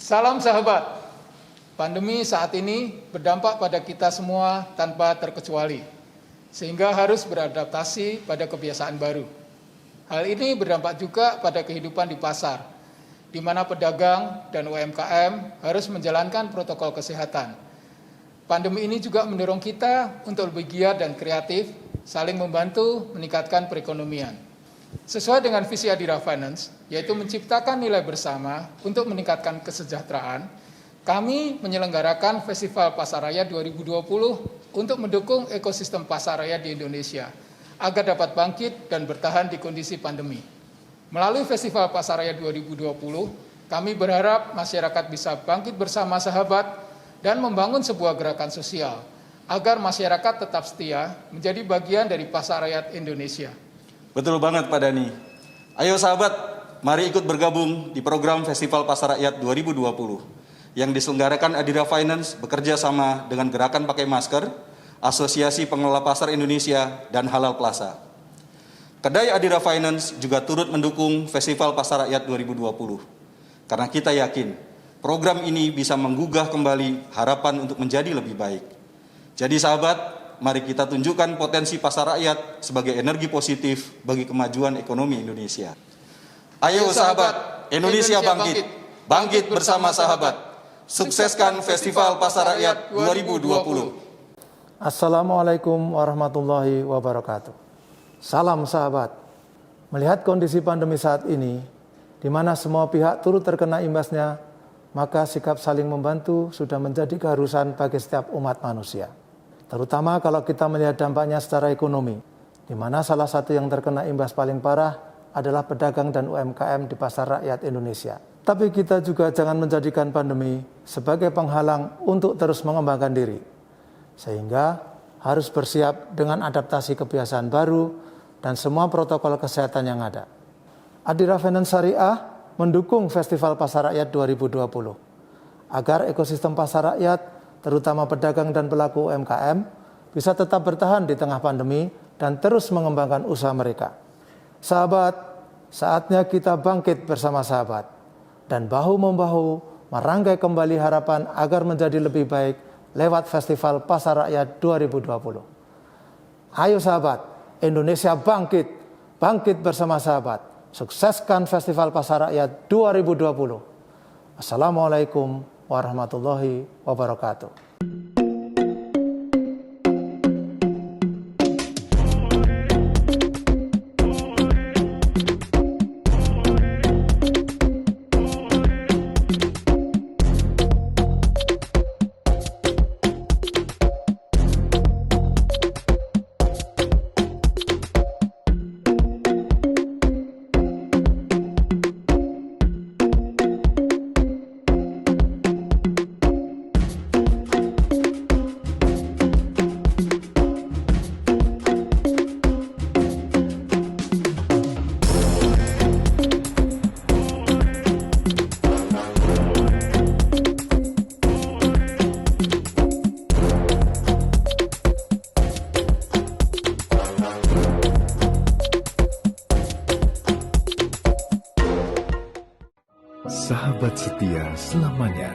Salam sahabat. Pandemi saat ini berdampak pada kita semua tanpa terkecuali, sehingga harus beradaptasi pada kebiasaan baru. Hal ini berdampak juga pada kehidupan di pasar, di mana pedagang dan UMKM harus menjalankan protokol kesehatan. Pandemi ini juga mendorong kita untuk lebih giat dan kreatif, saling membantu meningkatkan perekonomian. Sesuai dengan visi Adira Finance, yaitu menciptakan nilai bersama untuk meningkatkan kesejahteraan, kami menyelenggarakan Festival Pasar Rakyat 2020 untuk mendukung ekosistem pasar rakyat di Indonesia agar dapat bangkit dan bertahan di kondisi pandemi. Melalui Festival Pasar Rakyat 2020, kami berharap masyarakat bisa bangkit bersama sahabat dan membangun sebuah gerakan sosial agar masyarakat tetap setia menjadi bagian dari pasar rakyat Indonesia. Betul banget Pak Dani. Ayo sahabat, mari ikut bergabung di program Festival Pasar Rakyat 2020 yang diselenggarakan Adira Finance bekerja sama dengan Gerakan Pakai Masker, Asosiasi Pengelola Pasar Indonesia, dan Halal Plaza. Kedai Adira Finance juga turut mendukung Festival Pasar Rakyat 2020, karena kita yakin program ini bisa menggugah kembali harapan untuk menjadi lebih baik. Jadi sahabat, mari kita tunjukkan potensi pasar rakyat sebagai energi positif bagi kemajuan ekonomi Indonesia. Ayo sahabat, Indonesia bangkit, bangkit bersama sahabat. Sukseskan Festival Pasar Rakyat 2020. Assalamualaikum warahmatullahi wabarakatuh. Salam sahabat. Melihat kondisi pandemi saat ini, di mana semua pihak turut terkena imbasnya, maka sikap saling membantu sudah menjadi keharusan bagi setiap umat manusia. Terutama kalau kita melihat dampaknya secara ekonomi, di mana salah satu yang terkena imbas paling parah adalah pedagang dan UMKM di pasar rakyat Indonesia. Tapi kita juga jangan menjadikan pandemi sebagai penghalang untuk terus mengembangkan diri. Sehingga harus bersiap dengan adaptasi kebiasaan baru dan semua protokol kesehatan yang ada. Adira Finance Syariah mendukung Festival Pasar Rakyat 2020 agar ekosistem pasar rakyat, terutama pedagang dan pelaku UMKM, bisa tetap bertahan di tengah pandemi dan terus mengembangkan usaha mereka. Sahabat, saatnya kita bangkit bersama sahabat dan bahu-membahu merangkai kembali harapan agar menjadi lebih baik lewat Festival Pasar Rakyat 2020. Ayo sahabat, Indonesia bangkit, bangkit bersama sahabat. Sukseskan Festival Pasar Rakyat 2020. Assalamualaikum warahmatullahi wabarakatuh. Sahabat setia selamanya.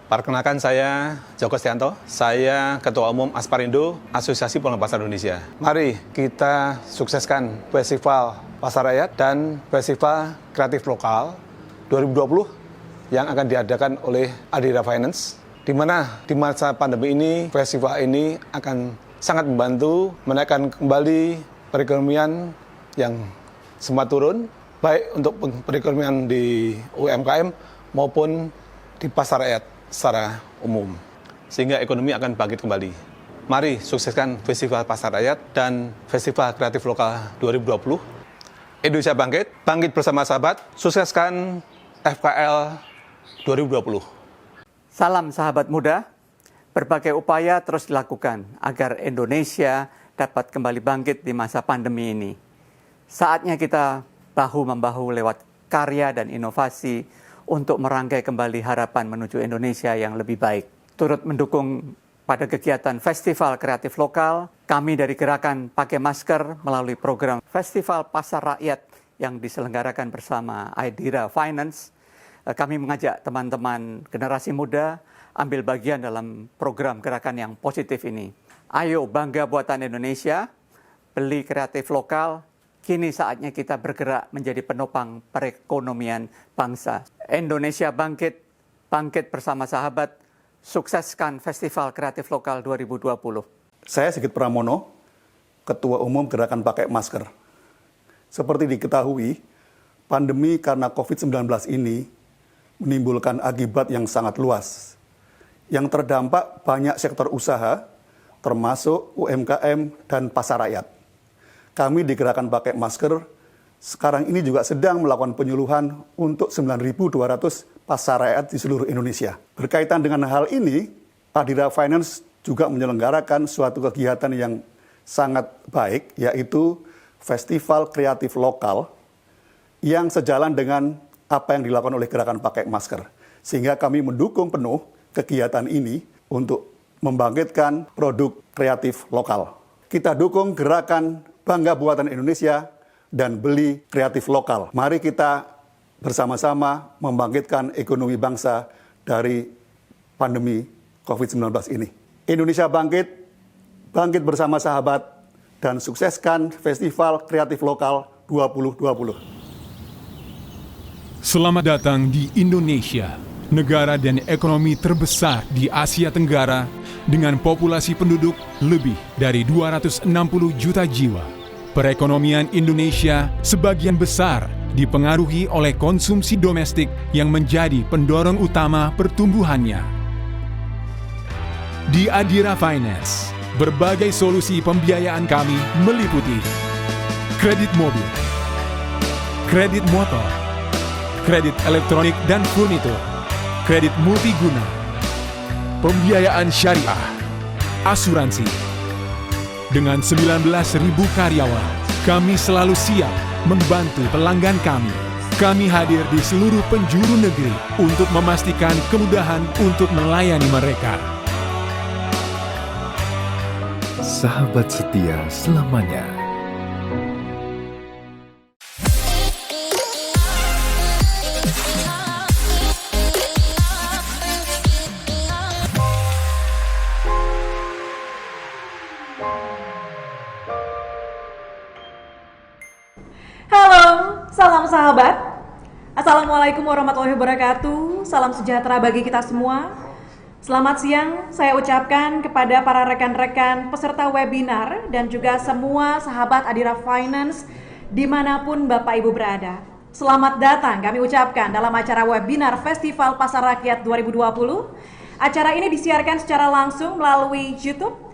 Perkenalkan saya Joko Stianto, saya Ketua Umum Asparindo, Asosiasi Pengelola Pasar Indonesia. Mari kita sukseskan Festival Pasar Rakyat dan Festival Kreatif Lokal 2020 yang akan diadakan oleh Adira Finance, di mana di masa pandemi ini, festival ini akan sangat membantu menaikkan kembali perekonomian yang sempat turun, baik untuk perekonomian di UMKM maupun di pasar rakyat secara umum, sehingga ekonomi akan bangkit kembali. Mari sukseskan Festival Pasar Rakyat dan Festival Kreatif Lokal 2020. Indonesia bangkit, bangkit bersama sahabat, sukseskan FKL 2020. Salam sahabat muda, berbagai upaya terus dilakukan agar Indonesia dapat kembali bangkit di masa pandemi ini. Saatnya kita bahu-membahu lewat karya dan inovasi untuk merangkai kembali harapan menuju Indonesia yang lebih baik. Turut mendukung pada kegiatan Festival Kreatif Lokal, kami dari Gerakan Pakai Masker melalui program Festival Pasar Rakyat yang diselenggarakan bersama Adira Finance kami mengajak teman-teman generasi muda ambil bagian dalam program gerakan yang positif ini. Ayo bangga buatan Indonesia, beli kreatif lokal, kini saatnya kita bergerak menjadi penopang perekonomian bangsa. Indonesia bangkit, bangkit bersama sahabat, sukseskan Festival Kreatif Lokal 2020. Saya Sigit Pramono, Ketua Umum Gerakan Pakai Masker. Seperti diketahui, pandemi karena COVID-19 ini menimbulkan akibat yang sangat luas. Yang terdampak banyak sektor usaha, termasuk UMKM dan pasar rakyat. Kami di Gerakan Pakai Masker sekarang ini juga sedang melakukan penyuluhan untuk 9.200 pasar rakyat di seluruh Indonesia. Berkaitan dengan hal ini, Adira Finance juga menyelenggarakan suatu kegiatan yang sangat baik, yaitu Festival Kreatif Lokal yang sejalan dengan apa yang dilakukan oleh Gerakan Pakai Masker. Sehingga kami mendukung penuh kegiatan ini untuk membangkitkan produk kreatif lokal. Kita dukung gerakan Bangga Buatan Indonesia dan beli kreatif lokal. Mari kita bersama-sama membangkitkan ekonomi bangsa dari pandemi COVID-19 ini. Indonesia bangkit, bangkit bersama sahabat, dan sukseskan Festival Kreatif Lokal 2020. Selamat datang di Indonesia, negara dan ekonomi terbesar di Asia Tenggara dengan populasi penduduk lebih dari 260 juta jiwa. Perekonomian Indonesia sebagian besar dipengaruhi oleh konsumsi domestik yang menjadi pendorong utama pertumbuhannya. Di Adira Finance, berbagai solusi pembiayaan kami meliputi kredit mobil, kredit motor, kredit elektronik dan furnitur, kredit multiguna, pembiayaan syariah, asuransi. Dengan 19.000 karyawan, kami selalu siap membantu pelanggan kami. Kami hadir di seluruh penjuru negeri untuk memastikan kemudahan untuk melayani mereka. Sahabat setia selamanya. Halo, salam sahabat. Assalamualaikum warahmatullahi wabarakatuh. Salam sejahtera bagi kita semua. Selamat siang, saya ucapkan kepada para rekan-rekan peserta webinar dan juga semua sahabat Adira Finance dimanapun Bapak Ibu berada. Selamat datang kami ucapkan dalam acara webinar Festival Pasar Rakyat 2020. Acara ini disiarkan secara langsung melalui YouTube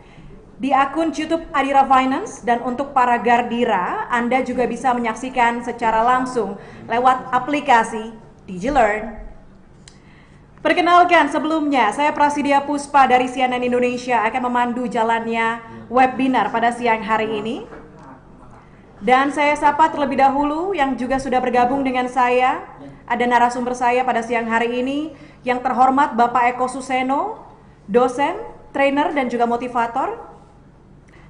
di akun YouTube Adira Finance, dan untuk para Gardira, Anda juga bisa menyaksikan secara langsung lewat aplikasi DigiLearn. Perkenalkan sebelumnya, saya Prasidya Puspa dari CNN Indonesia akan memandu jalannya webinar pada siang hari ini. Dan saya sapa terlebih dahulu yang juga sudah bergabung dengan saya. Ada narasumber saya pada siang hari ini yang terhormat Bapak Eko Suseno, dosen, trainer dan juga motivator.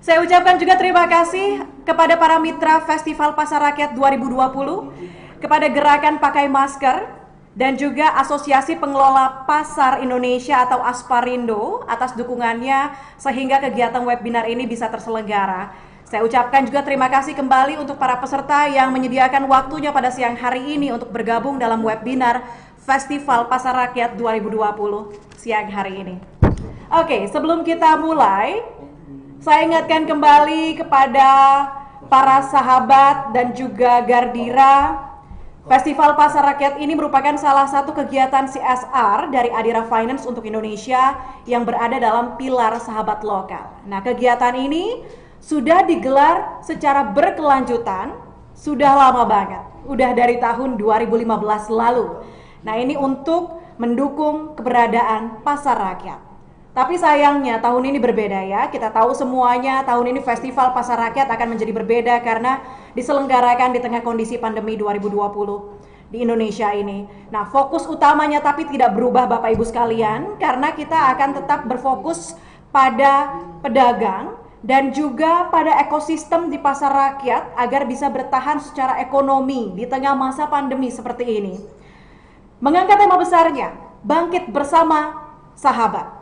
Saya ucapkan juga terima kasih kepada para mitra Festival Pasar Rakyat 2020, kepada Gerakan Pakai Masker, dan juga Asosiasi Pengelola Pasar Indonesia atau Asparindo atas dukungannya sehingga kegiatan webinar ini bisa terselenggara. Saya ucapkan juga terima kasih kembali untuk para peserta yang menyediakan waktunya pada siang hari ini untuk bergabung dalam webinar Festival Pasar Rakyat 2020 siang hari ini. Oke, sebelum kita mulai, saya ingatkan kembali kepada para sahabat dan juga Gardira, Festival Pasar Rakyat ini merupakan salah satu kegiatan CSR dari Adira Finance untuk Indonesia yang berada dalam pilar sahabat lokal. Nah, kegiatan ini sudah digelar secara berkelanjutan, sudah lama banget, udah dari tahun 2015 lalu. Nah, ini untuk mendukung keberadaan pasar rakyat. Tapi sayangnya tahun ini berbeda ya, kita tahu semuanya tahun ini Festival Pasar Rakyat akan menjadi berbeda karena diselenggarakan di tengah kondisi pandemi 2020 di Indonesia ini. Nah, fokus utamanya tapi tidak berubah Bapak Ibu sekalian, karena kita akan tetap berfokus pada pedagang dan juga pada ekosistem di pasar rakyat agar bisa bertahan secara ekonomi di tengah masa pandemi seperti ini. mengangkat tema besarnya, Bangkit Bersama Sahabat.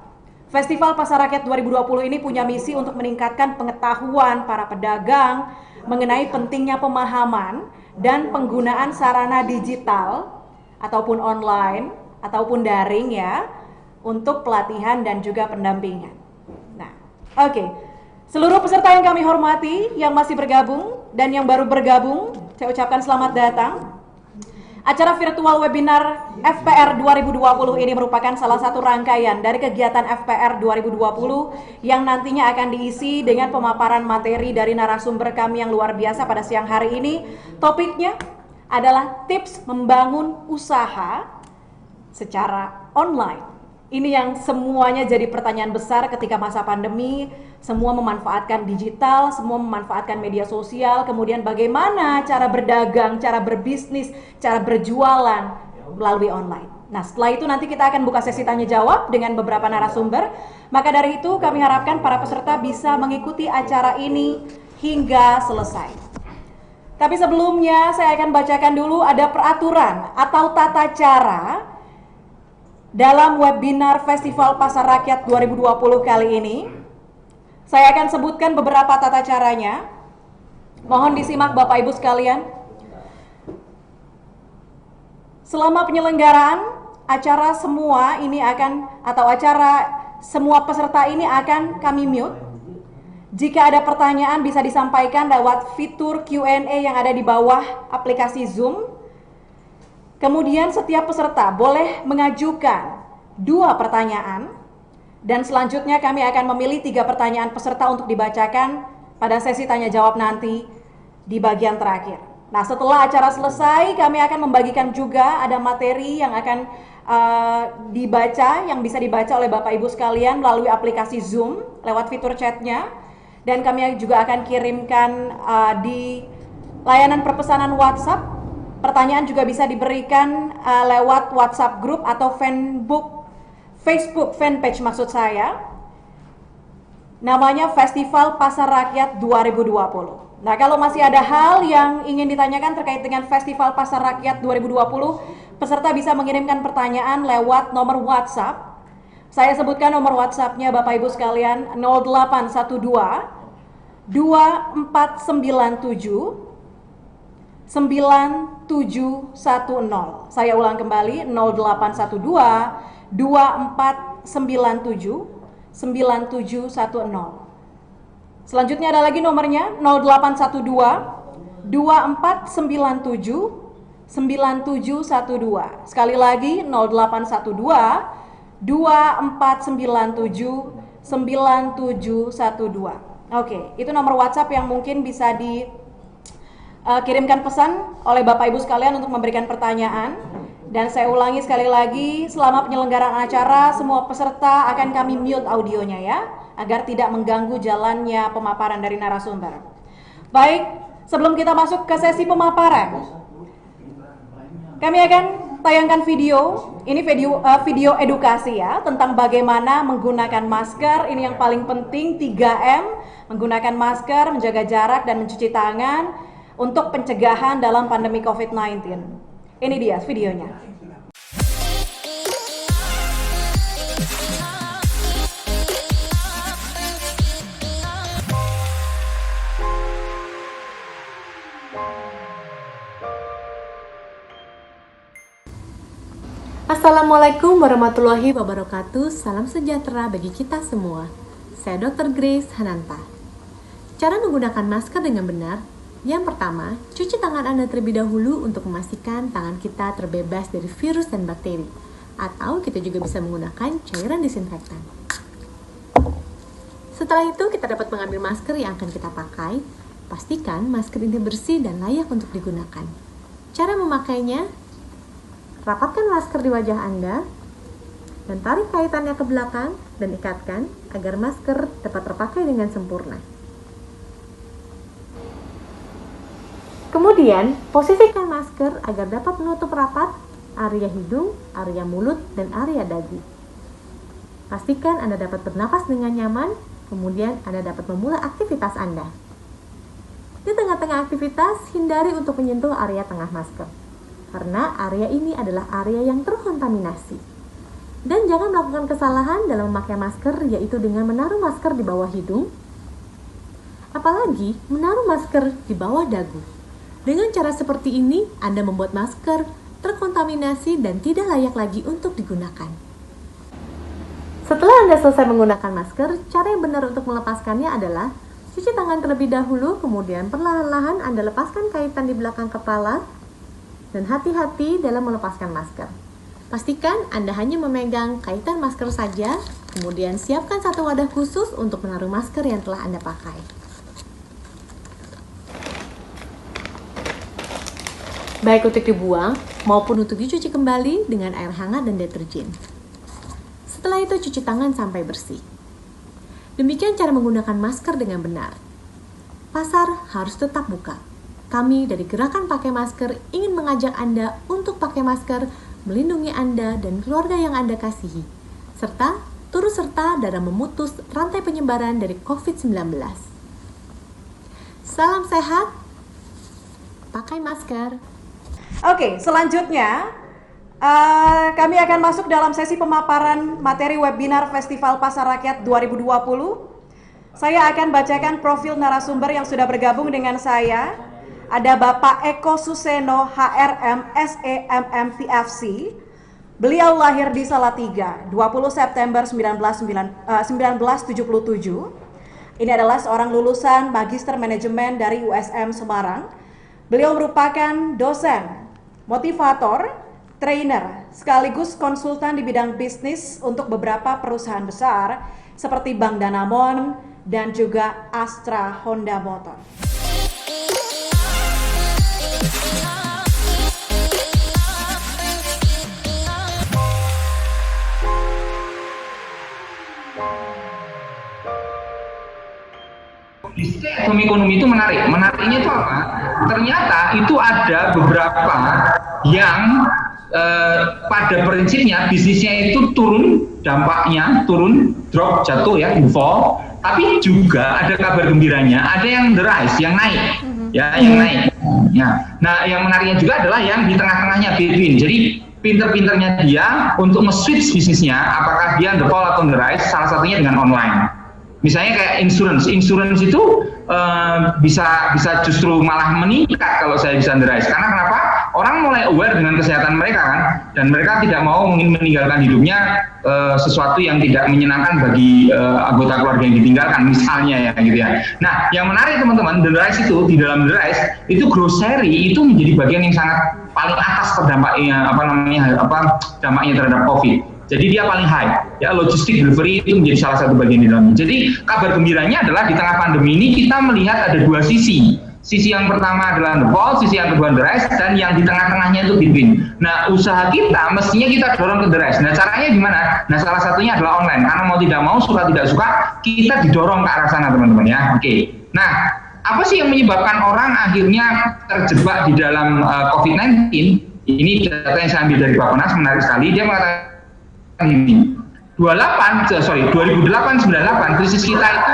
Festival Pasar Rakyat 2020 ini punya misi untuk meningkatkan pengetahuan para pedagang mengenai pentingnya pemahaman dan penggunaan sarana digital ataupun online ataupun daring ya untuk pelatihan dan juga pendampingan. Nah, oke. Seluruh peserta yang kami hormati, yang masih bergabung dan yang baru bergabung, saya ucapkan selamat datang. Acara virtual webinar FPR 2020 ini merupakan salah satu rangkaian dari kegiatan FPR 2020 yang nantinya akan diisi dengan pemaparan materi dari narasumber kami yang luar biasa pada siang hari ini. Topiknya adalah tips membangun usaha secara online. Ini yang semuanya jadi pertanyaan besar ketika masa pandemi. Semua memanfaatkan digital, semua memanfaatkan media sosial, kemudian bagaimana cara berdagang, cara berbisnis, cara berjualan melalui online. Nah, setelah itu nanti kita akan buka sesi tanya jawab dengan beberapa narasumber. Maka dari itu kami harapkan para peserta bisa mengikuti acara ini hingga selesai. Tapi sebelumnya saya akan bacakan dulu ada peraturan atau tata cara dalam webinar Festival Pasar Rakyat 2020 kali ini. Saya akan sebutkan beberapa tata caranya. Mohon disimak Bapak Ibu sekalian. Selama penyelenggaraan acara semua ini semua peserta ini akan kami mute. Jika ada pertanyaan bisa disampaikan lewat fitur Q&A yang ada di bawah aplikasi Zoom. Kemudian setiap peserta boleh mengajukan 2 pertanyaan. Dan selanjutnya kami akan memilih 3 pertanyaan peserta untuk dibacakan pada sesi tanya jawab nanti di bagian terakhir. Nah, setelah acara selesai kami akan membagikan juga ada materi yang akan dibaca, yang bisa dibaca oleh Bapak Ibu sekalian melalui aplikasi Zoom lewat fitur chatnya. Dan kami juga akan kirimkan di layanan perpesanan WhatsApp. Pertanyaan juga bisa diberikan lewat WhatsApp group atau Facebook fanpage maksud saya, namanya Festival Pasar Rakyat 2020. Nah, kalau masih ada hal yang ingin ditanyakan terkait dengan Festival Pasar Rakyat 2020, peserta bisa mengirimkan pertanyaan lewat nomor WhatsApp. Saya sebutkan nomor WhatsApp-nya Bapak Ibu sekalian, 0812 2497 9710. Saya ulang kembali, 0812 2497 9710. Selanjutnya ada lagi nomornya 0812 2497 9712. Sekali lagi 0812 2497 9712. Oke, itu nomor WhatsApp yang mungkin bisa dikirimkan pesan oleh Bapak Ibu sekalian untuk memberikan pertanyaan. Dan saya ulangi sekali lagi, selama penyelenggaraan acara, semua peserta akan kami mute audionya ya, agar tidak mengganggu jalannya pemaparan dari narasumber. Baik, sebelum kita masuk ke sesi pemaparan, kami akan tayangkan video. Ini video edukasi ya, tentang bagaimana menggunakan masker. Ini yang paling penting, 3M, menggunakan masker, menjaga jarak, dan mencuci tangan untuk pencegahan dalam pandemi COVID-19. Ini dia videonya. Assalamualaikum warahmatullahi wabarakatuh. Salam sejahtera bagi kita semua. Saya Dr. Grace Hananta. Cara menggunakan masker dengan benar. Yang pertama, cuci tangan Anda terlebih dahulu untuk memastikan tangan kita terbebas dari virus dan bakteri. Atau kita juga bisa menggunakan cairan disinfektan. Setelah itu, kita dapat mengambil masker yang akan kita pakai. Pastikan masker ini bersih dan layak untuk digunakan. Cara memakainya, rapatkan masker di wajah Anda dan tarik kaitannya ke belakang dan ikatkan agar masker dapat terpakai dengan sempurna. Kemudian, posisikan masker agar dapat menutup rapat area hidung, area mulut, dan area dagu. Pastikan Anda dapat bernapas dengan nyaman, kemudian Anda dapat memulai aktivitas Anda. Di tengah-tengah aktivitas, hindari untuk menyentuh area tengah masker. karena area ini adalah area yang terkontaminasi. Dan jangan melakukan kesalahan dalam memakai masker, yaitu dengan menaruh masker di bawah hidung, apalagi menaruh masker di bawah dagu. Dengan cara seperti ini, Anda membuat masker terkontaminasi dan tidak layak lagi untuk digunakan. Setelah Anda selesai menggunakan masker, cara yang benar untuk melepaskannya adalah cuci tangan terlebih dahulu, kemudian perlahan-lahan Anda lepaskan kaitan di belakang kepala, dan hati-hati dalam melepaskan masker. Pastikan Anda hanya memegang kaitan masker saja, kemudian siapkan satu wadah khusus untuk menaruh masker yang telah Anda pakai. Baik untuk dibuang maupun untuk dicuci kembali dengan air hangat dan deterjen. Setelah itu cuci tangan sampai bersih. Demikian cara menggunakan masker dengan benar. Pasar harus tetap buka. Kami dari Gerakan Pakai Masker ingin mengajak Anda untuk pakai masker, melindungi Anda dan keluarga yang Anda kasihi, serta turut serta dalam memutus rantai penyebaran dari COVID-19. Salam sehat, pakai masker. Oke, selanjutnya kami akan masuk dalam sesi pemaparan materi webinar Festival Pasar Rakyat 2020. Saya akan bacakan profil narasumber yang sudah bergabung dengan saya. Ada Bapak Eko Suseno, HRM, SEMM, PFC. Beliau lahir di Salatiga, 20 September 1977. Ini adalah seorang lulusan Magister Manajemen dari USM Semarang. Beliau merupakan dosen, motivator, trainer, sekaligus konsultan di bidang bisnis untuk beberapa perusahaan besar seperti Bank Danamon dan juga Astra Honda Motor. Ekonomi itu menarik. Menariknya itu apa? Ternyata itu ada beberapa yang pada prinsipnya bisnisnya itu turun, dampaknya turun, drop, jatuh ya, fall. Tapi juga ada kabar gembiranya, ada yang the rise, yang naik, ya, yang naik. Ya. Nah, yang menariknya juga adalah yang di tengah-tengahnya between. Jadi pinter-pinternya dia untuk nge-switch bisnisnya, apakah dia the fall atau the rise, salah satunya dengan online. Misalnya kayak insurance itu bisa justru malah meningkat kalau saya bisa underwrite. Karena kenapa? Orang mulai aware dengan kesehatan mereka kan, dan mereka tidak mau meninggalkan hidupnya sesuatu yang tidak menyenangkan bagi anggota keluarga yang ditinggalkan, misalnya ya gitu ya. Nah, yang menarik teman-teman, underwrite itu di dalam underwrite itu grocery itu menjadi bagian yang sangat paling atas terdampaknya dampaknya terhadap COVID. Jadi dia paling high, ya, logistik delivery itu menjadi salah satu bagian di dalamnya. Jadi kabar gembiranya adalah di tengah pandemi ini kita melihat ada dua sisi. Sisi yang pertama adalah the fall, sisi yang kedua the rise, dan yang di tengah-tengahnya itu between. Nah, usaha kita mestinya kita dorong ke the rise. Nah, caranya gimana? Nah, salah satunya adalah online. Karena mau tidak mau, suka tidak suka, kita didorong ke arah sana, teman-teman ya. Oke. Nah, apa sih yang menyebabkan orang akhirnya terjebak di dalam COVID-19? Ini data yang saya ambil dari Bappenas, menarik sekali. Dia mengatakan ini 2008-98 krisis kita itu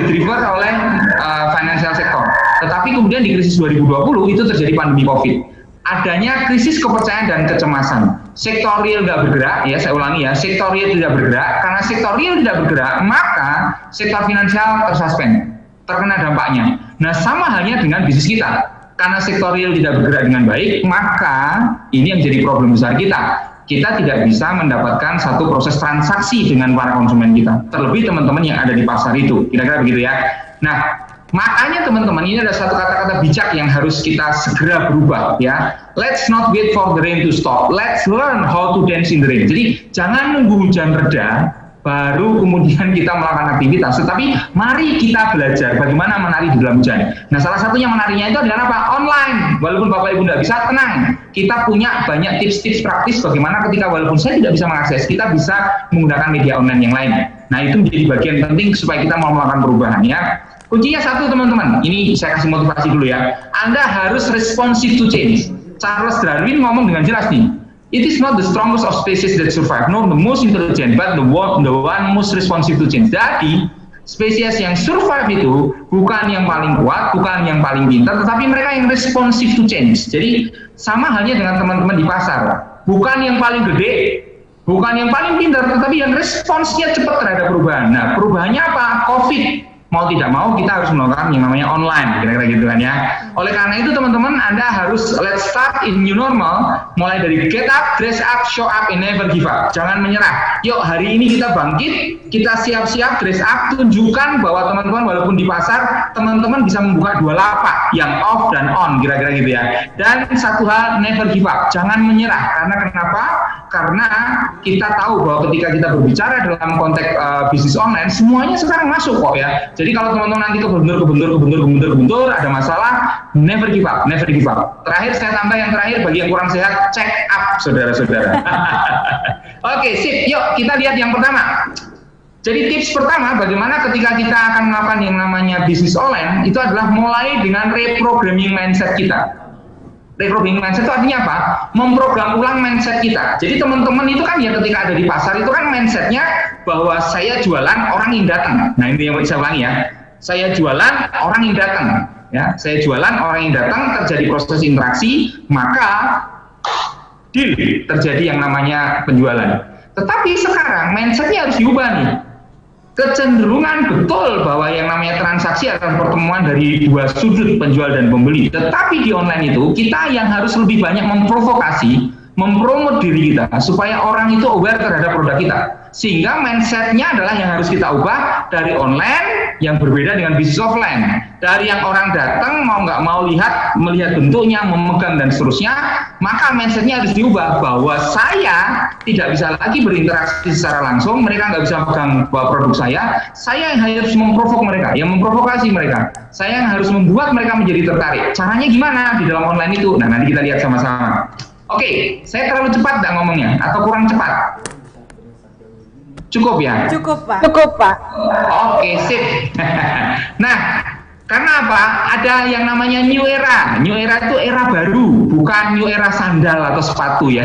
didriver oleh financial sector, tetapi kemudian di krisis 2020 itu terjadi pandemi COVID. Adanya krisis kepercayaan dan kecemasan. Sektor real tidak bergerak, ya saya ulangi ya, sektor real tidak bergerak. Karena sektor real tidak bergerak, maka sektor finansial tersuspend, terkena dampaknya. Nah, sama halnya dengan bisnis kita. Karena sektor real tidak bergerak dengan baik, maka ini yang jadi problem besar kita. Kita tidak bisa mendapatkan satu proses transaksi dengan para konsumen kita, terlebih teman-teman yang ada di pasar itu, kira-kira begitu ya. Nah, makanya teman-teman, ini ada satu kata-kata bijak yang harus kita segera berubah ya. Let's not wait for the rain to stop, let's learn how to dance in the rain. Jadi jangan nunggu hujan reda baru kemudian kita melakukan aktivitas, tetapi mari kita belajar bagaimana menari di dalam hujan. Nah, salah satunya menarinya itu adalah apa? Online. Walaupun Bapak Ibu tidak bisa, tenang, kita punya banyak tips-tips praktis bagaimana ketika walaupun saya tidak bisa mengakses, kita bisa menggunakan media online yang lain. Nah, itu menjadi bagian penting supaya kita mau melakukan perubahan ya. Kuncinya satu teman-teman, ini saya kasih motivasi dulu ya. Anda harus responsive to change. Charles Darwin ngomong dengan jelas nih, it is not the strongest of species that survive, nor the most intelligent, but the one most responsive to change. Jadi, Spesies yang survive itu bukan yang paling kuat, bukan yang paling pintar, tetapi mereka yang responsive to change. Jadi sama halnya dengan teman-teman di pasar. Bukan yang paling gede, bukan yang paling pintar, tetapi yang responsnya cepat terhadap perubahan. Nah, perubahannya apa? COVID. Mau tidak mau kita harus melakukan yang namanya online, kira-kira gitu kan ya. Oleh karena itu teman-teman, Anda harus let's start in new normal, mulai dari get up, dress up, show up, and never give up. Jangan menyerah. Yuk hari ini kita bangkit, kita siap-siap dress up, tunjukkan bahwa teman-teman walaupun di pasar, teman-teman bisa membuka dua lapak, yang off dan on, kira-kira gitu ya. Dan satu hal, never give up. Jangan menyerah. Karena kenapa? Karena kita tahu bahwa ketika kita berbicara dalam konteks bisnis online, semuanya sekarang masuk kok ya. Jadi kalau teman-teman nanti kebentur ada masalah, never give up, never give up. Terakhir saya tambah yang terakhir bagi yang kurang sehat, check up saudara-saudara. Oke, sip. Yuk kita lihat yang pertama. Jadi tips pertama bagaimana ketika kita akan melakukan yang namanya bisnis online itu adalah mulai dengan reprogramming mindset kita. Reprogramming mindset itu artinya apa? Memprogram ulang mindset kita. Jadi teman-teman itu kan ya ketika ada di pasar itu kan mindsetnya bahwa saya jualan orang yang datang. Nah ini yang saya ulangi ya. Saya jualan orang yang datang. Ya, saya jualan orang yang datang, terjadi proses interaksi, maka deal, terjadi yang namanya penjualan. Tetapi sekarang mindsetnya harus diubah nih. Kecenderungan betul bahwa yang namanya transaksi adalah pertemuan dari dua sudut penjual dan pembeli. Tetapi di online itu kita yang harus lebih banyak memprovokasi, mempromot diri kita supaya orang itu aware terhadap produk kita. Sehingga mindsetnya adalah yang harus kita ubah dari online yang berbeda dengan bisnis offline. Dari yang orang datang mau nggak mau melihat bentuknya, memegang dan seterusnya, maka mindsetnya harus diubah bahwa saya tidak bisa lagi berinteraksi secara langsung, mereka nggak bisa pegang produk saya yang harus memprovok mereka, yang memprovokasi mereka, saya yang harus membuat mereka menjadi tertarik. Caranya gimana di dalam online itu? Nah nanti kita lihat sama-sama. Oke, saya terlalu cepat nggak ngomongnya atau kurang cepat? Cukup ya? Cukup Pak. Cukup Pak. Oke, sip. Nah, karena apa? Ada yang namanya new era. New era itu era baru, bukan new era sandal atau sepatu ya.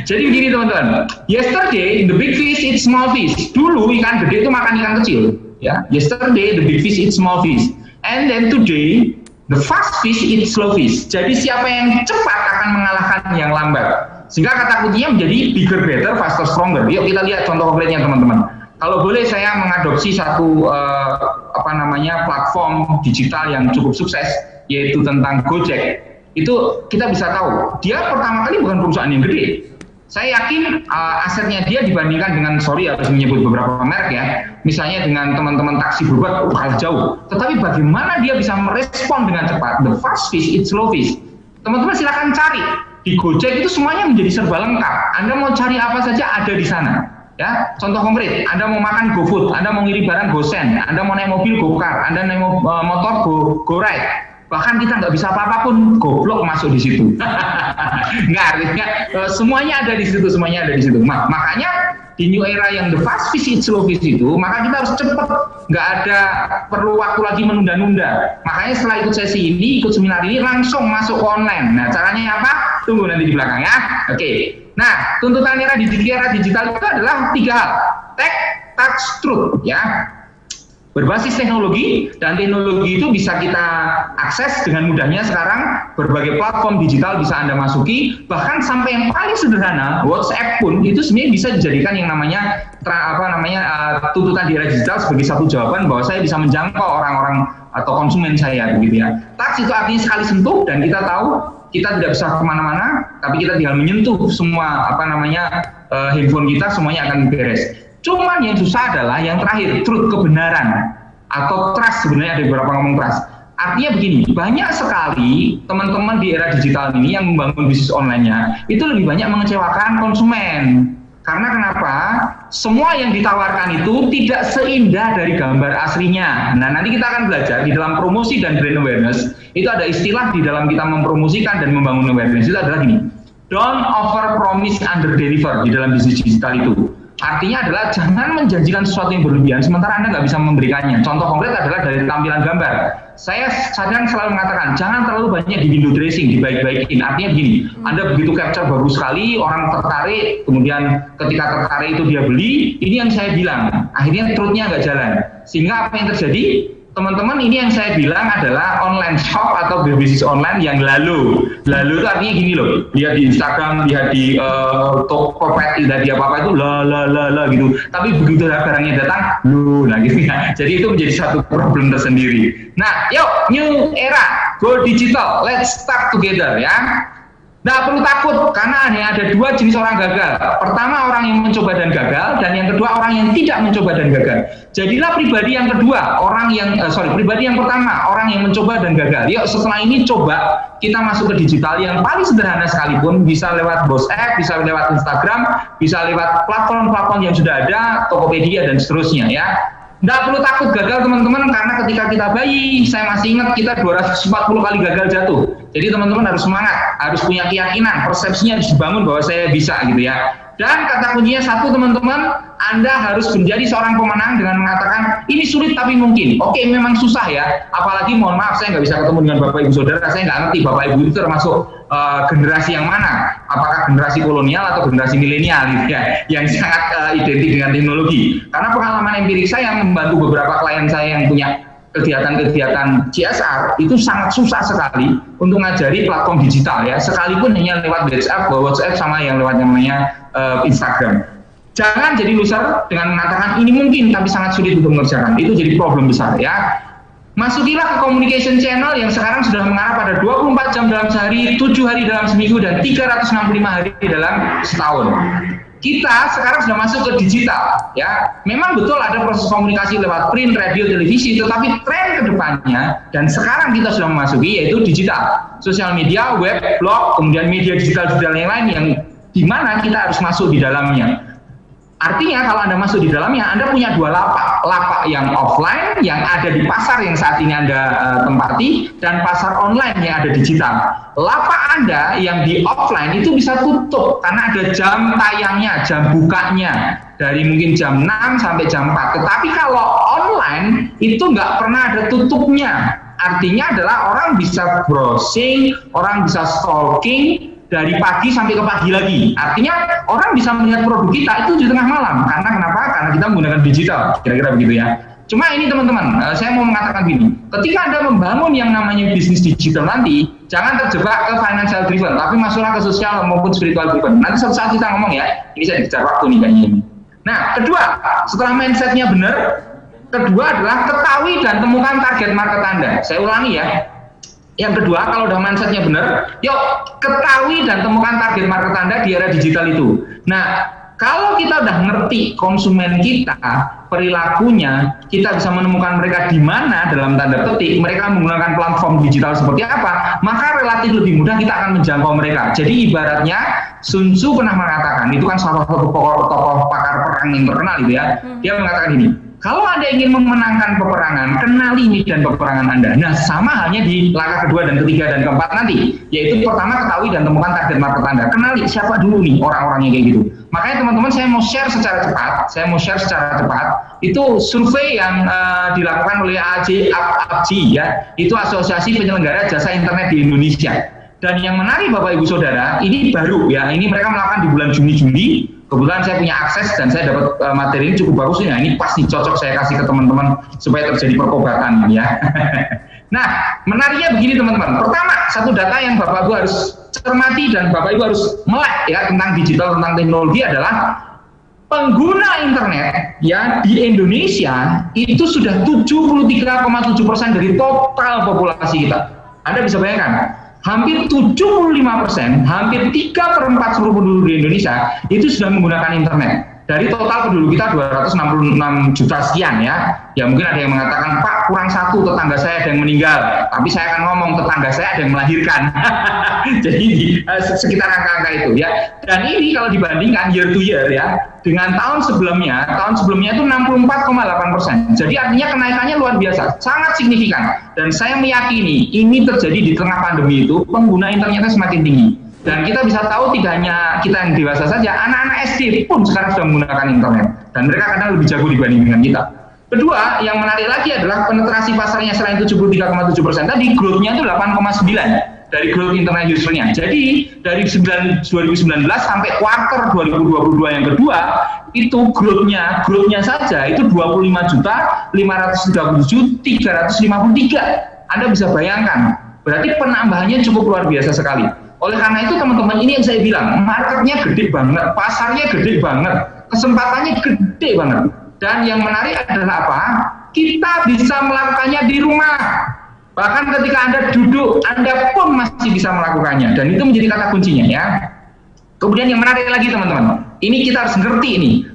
Jadi begini teman-teman. Yesterday the big fish eat small fish. Dulu ikan gede itu makan ikan kecil. Ya. Yesterday the big fish eat small fish. And then today the fast fish eat slow fish. Jadi siapa yang cepat akan mengalahkan yang lambat. Sehingga kata kuncinya menjadi bigger, better, faster, stronger. Yuk kita lihat contoh konkretnya teman-teman. Kalau boleh saya mengadopsi satu platform digital yang cukup sukses, yaitu tentang Gojek. Itu kita bisa tahu dia pertama kali bukan perusahaan yang gede. Saya yakin asetnya dia dibandingkan dengan, harus menyebut beberapa merek ya, misalnya dengan teman-teman taksi berobat kalah jauh. Tetapi bagaimana dia bisa merespon dengan cepat? The fast fish eat slow fish. Teman-teman silakan cari. Di Gojek itu semuanya menjadi serba lengkap. Anda mau cari apa saja ada di sana. Ya, contoh konkret, Anda mau makan GoFood, Anda mau ngirim barang GoSend, Anda mau naik mobil GoCar, Anda naik motor GoRide. Bahkan kita nggak bisa apa-apa pun goblok masuk di situ. Nggak, artinya semuanya ada di situ, Makanya di new era yang the fast fish eat slow fish itu, maka kita harus cepat, nggak ada perlu waktu lagi menunda-nunda. Makanya setelah ikut sesi ini, ikut seminar ini, langsung masuk ke online. Nah, caranya apa? Tunggu nanti di belakang ya. Oke. Nah, tuntutan era digital itu adalah 3 hal. Tech, touch, truth, ya. Berbasis teknologi, dan teknologi itu bisa kita akses dengan mudahnya sekarang. Berbagai platform digital bisa Anda masuki, bahkan sampai yang paling sederhana, WhatsApp pun itu sebenarnya bisa dijadikan yang namanya tuntutan di era digital sebagai satu jawaban bahwa saya bisa menjangkau orang-orang atau konsumen saya, begitu ya. Touch itu artinya sekali sentuh, dan kita tahu kita tidak bisa kemana-mana, tapi kita tinggal menyentuh semua handphone kita, semuanya akan beres. Cuman yang susah adalah yang terakhir, truth, kebenaran, atau trust. Sebenarnya ada beberapa ngomong trust. Artinya begini, banyak sekali teman-teman di era digital ini yang membangun bisnis online-nya itu lebih banyak mengecewakan konsumen. Karena kenapa? Semua yang ditawarkan itu tidak seindah dari gambar aslinya. Nah, nanti kita akan belajar di dalam promosi dan brand awareness, itu ada istilah di dalam kita mempromosikan dan membangun awareness itu adalah gini. Don't over promise, under deliver di dalam bisnis digital itu. Artinya adalah jangan menjanjikan sesuatu yang berlebihan sementara Anda nggak bisa memberikannya. Contoh konkret adalah dari tampilan gambar. Saya kadang selalu mengatakan jangan terlalu banyak di window dressing, dibaik-baikin. Artinya begini, Anda begitu capture bagus sekali, orang tertarik, kemudian ketika tertarik itu dia beli. Ini yang saya bilang, akhirnya truthnya nggak jalan. Sehingga apa yang terjadi? Teman-teman, ini yang saya bilang adalah online shop atau bisnis online yang lalu itu artinya gini loh, lihat di Instagram, lihat di Tokped, lihat di apa-apa itu la gitu, tapi begitu barangnya datang nah gitu ya. Jadi itu menjadi satu problem tersendiri. Nah, yuk, new era, go digital, let's start together ya. Nggak perlu takut, karena hanya ada dua jenis orang gagal. Pertama, orang yang mencoba dan gagal, dan yang kedua, orang yang tidak mencoba dan gagal. Jadilah pribadi yang kedua, pribadi yang pertama, orang yang mencoba dan gagal. Yuk, setelah ini coba kita masuk ke digital yang paling sederhana sekalipun, bisa lewat WhatsApp, bisa lewat Instagram, bisa lewat platform-platform yang sudah ada, Tokopedia dan seterusnya ya. Nggak perlu takut gagal teman-teman, karena ketika kita bayi, saya masih ingat kita 240 kali gagal jatuh. Jadi teman-teman harus semangat, harus punya keyakinan, persepsinya harus dibangun bahwa saya bisa gitu ya. Dan kata kuncinya satu teman-teman, Anda harus menjadi seorang pemenang dengan mengatakan ini sulit tapi mungkin. Oke, memang susah ya, apalagi mohon maaf saya nggak bisa ketemu dengan Bapak Ibu Saudara, saya nggak ngerti Bapak Ibu itu termasuk generasi yang mana, apakah generasi kolonial atau generasi milenial gitu ya, yang sangat identik dengan teknologi. Karena pengalaman empirik saya yang membantu beberapa klien saya yang punya kegiatan-kegiatan CSR itu sangat susah sekali untuk ngajari platform digital ya, sekalipun hanya lewat WhatsApp sama yang lewat namanya Instagram. Jangan jadi loser dengan mengatakan ini mungkin tapi sangat sulit untuk mengerjakan. Itu jadi problem besar ya. Masukilah ke communication channel yang sekarang sudah mengarah pada 24 jam dalam sehari, 7 hari dalam seminggu, dan 365 hari dalam setahun. Kita sekarang sudah masuk ke digital ya. Memang betul ada proses komunikasi lewat print, radio, televisi, tetapi tren kedepannya dan sekarang kita sudah memasuki yaitu digital, sosial media, web, blog, kemudian media digital yang lain yang dimana kita harus masuk di dalamnya. Artinya kalau Anda masuk di dalamnya, Anda punya dua lapak yang offline yang ada di pasar yang saat ini Anda tempati, dan pasar online yang ada digital. Lapak Anda yang di offline itu bisa tutup karena ada jam tayangnya, jam bukanya dari mungkin jam 6 sampai jam 4. Tetapi kalau online itu nggak pernah ada tutupnya. Artinya adalah orang bisa browsing, orang bisa stalking dari pagi sampai ke pagi lagi. Artinya orang bisa melihat produk kita itu di tengah malam. Karena kenapa? Karena kita menggunakan digital. Kira-kira begitu ya. Cuma ini teman-teman, saya mau mengatakan gini. Ketika Anda membangun yang namanya bisnis digital nanti, jangan terjebak ke financial driven, tapi masuklah ke sosial maupun spiritual driven. Nanti suatu saat kita ngomong ya. Ini saya bicara waktu nih kayaknya ini. Nah, kedua, setelah mindsetnya benar, kedua adalah ketahui dan temukan target market Anda. Saya ulangi ya. Yang kedua, kalau udah mindsetnya benar, yuk ketahui dan temukan target market Anda di era digital itu. Nah, kalau kita udah ngerti konsumen kita, perilakunya, kita bisa menemukan mereka di mana dalam tanda petik, mereka menggunakan platform digital seperti apa, maka relatif lebih mudah kita akan menjangkau mereka. Jadi ibaratnya Sun Tzu pernah mengatakan, itu kan salah satu tokoh pakar perang yang terkenal itu ya, dia mengatakan ini, kalau Anda ingin memenangkan peperangan, kenali medan peperangan Anda. Nah, sama halnya di langkah kedua dan ketiga dan keempat nanti, yaitu pertama ketahui dan temukan target market Anda. Kenali siapa dulu nih orang-orangnya kayak gitu. Makanya teman-teman saya mau share secara cepat. Itu survei yang dilakukan oleh AJI ya, itu Asosiasi Penyelenggara Jasa Internet di Indonesia. Dan yang menarik Bapak Ibu Saudara, ini baru ya, ini mereka melakukan di bulan Juni. Kebetulan saya punya akses dan saya dapat materi ini cukup bagus ya. Ini pasti cocok saya kasih ke teman-teman supaya terjadi perkobatan ya. Nah, menariknya begini teman-teman. Pertama, satu data yang Bapak Ibu harus cermati dan Bapak Ibu harus melek ya tentang digital, tentang teknologi adalah pengguna internet ya di Indonesia itu sudah 73,7% dari total populasi kita. Anda bisa bayangkan, hampir 75%, hampir 3/4 seluruh penduduk di Indonesia itu sudah menggunakan internet. Dari total penduduk kita 266 juta sekian ya. Ya mungkin ada yang mengatakan, Pak kurang satu, tetangga saya ada yang meninggal. Tapi saya akan ngomong, tetangga saya ada yang melahirkan. Jadi sekitar angka-angka itu ya. Dan ini kalau dibandingkan year to year ya, dengan tahun sebelumnya itu 64,8%. Jadi artinya kenaikannya luar biasa, sangat signifikan. Dan saya meyakini ini terjadi di tengah pandemi itu, pengguna internetnya semakin tinggi. Dan kita bisa tahu tidak hanya kita yang dewasa saja, anak-anak SD pun sekarang sudah menggunakan internet. Dan mereka kadang lebih jago dibanding dengan kita. Kedua, yang menarik lagi adalah penetrasi pasarnya selain 73,7% tadi, growth-nya itu 8,9 dari growth internet user-nya. Jadi, dari 2019 sampai kuartal 2022 yang kedua, itu growth-nya saja itu 25.537.353. Anda bisa bayangkan, berarti penambahannya cukup luar biasa sekali. Oleh karena itu teman-teman, ini yang saya bilang, marketnya gede banget, pasarnya gede banget, kesempatannya gede banget. Dan yang menarik adalah apa? Kita bisa melakukannya di rumah. Bahkan ketika Anda duduk, Anda pun masih bisa melakukannya. Dan itu menjadi kata kuncinya ya. Kemudian yang menarik lagi teman-teman, ini kita harus ngerti ini,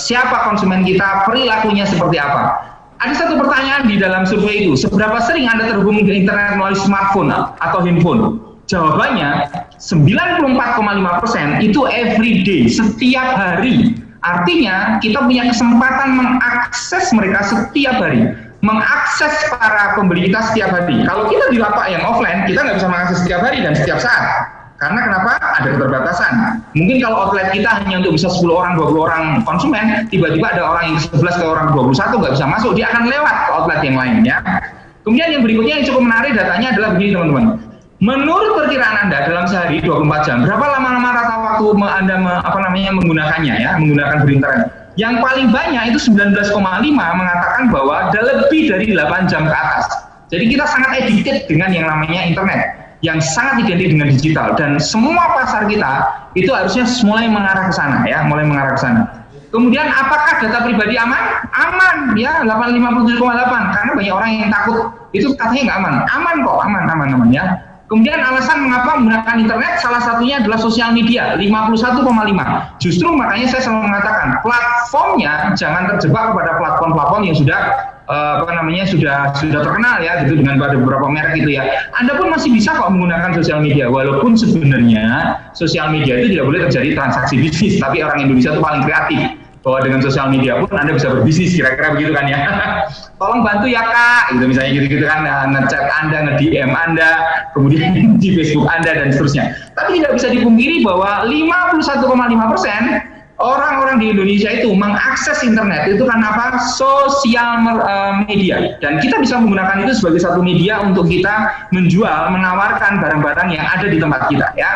siapa konsumen kita, perilakunya seperti apa. Ada satu pertanyaan di dalam survei itu, seberapa sering Anda terhubung ke internet melalui smartphone atau handphone? Jawabannya 94,5% itu everyday, setiap hari. Artinya kita punya kesempatan mengakses mereka setiap hari, mengakses para pembeli kita setiap hari. Kalau kita di lapak yang offline, kita nggak bisa mengakses setiap hari dan setiap saat. Karena kenapa? Ada keterbatasan. Mungkin kalau outlet kita hanya untuk bisa 10 orang, 20 orang konsumen, tiba-tiba ada orang yang 11 ke orang 21 nggak bisa masuk, dia akan lewat ke outlet yang lain ya. Kemudian yang berikutnya yang cukup menarik datanya adalah begini teman-teman. Menurut perkiraan Anda dalam sehari 24 jam, berapa lama rata waktu Anda menggunakannya ya, menggunakan berinternet? Yang paling banyak itu 19,5 mengatakan bahwa ada lebih dari 8 jam ke atas. Jadi kita sangat addicted dengan yang namanya internet, yang sangat identik dengan digital, dan semua pasar kita itu harusnya mulai mengarah ke sana ya, mulai mengarah ke sana. Kemudian apakah data pribadi aman? Aman ya, 57,8 karena banyak orang yang takut itu katanya nggak aman. Aman kok, aman ya. Kemudian alasan mengapa menggunakan internet salah satunya adalah sosial media 51,5. Justru makanya saya selalu mengatakan platformnya jangan terjebak kepada platform-platform yang sudah sudah terkenal ya gitu dengan pada beberapa merek gitu ya. Anda pun masih bisa kok menggunakan sosial media walaupun sebenarnya sosial media itu tidak boleh terjadi transaksi bisnis, tapi orang Indonesia itu paling kreatif bahwa dengan sosial media pun Anda bisa berbisnis, kira-kira begitu kan ya. Tolong bantu ya Kak, gitu misalnya gitu kan, nge-chat Anda, nge-DM Anda, kemudian di Facebook Anda dan seterusnya. Tapi tidak bisa dipungkiri bahwa 51,5% orang-orang di Indonesia itu mengakses internet itu karena apa? Sosial media. Dan kita bisa menggunakan itu sebagai satu media untuk kita menjual, menawarkan barang-barang yang ada di tempat kita ya.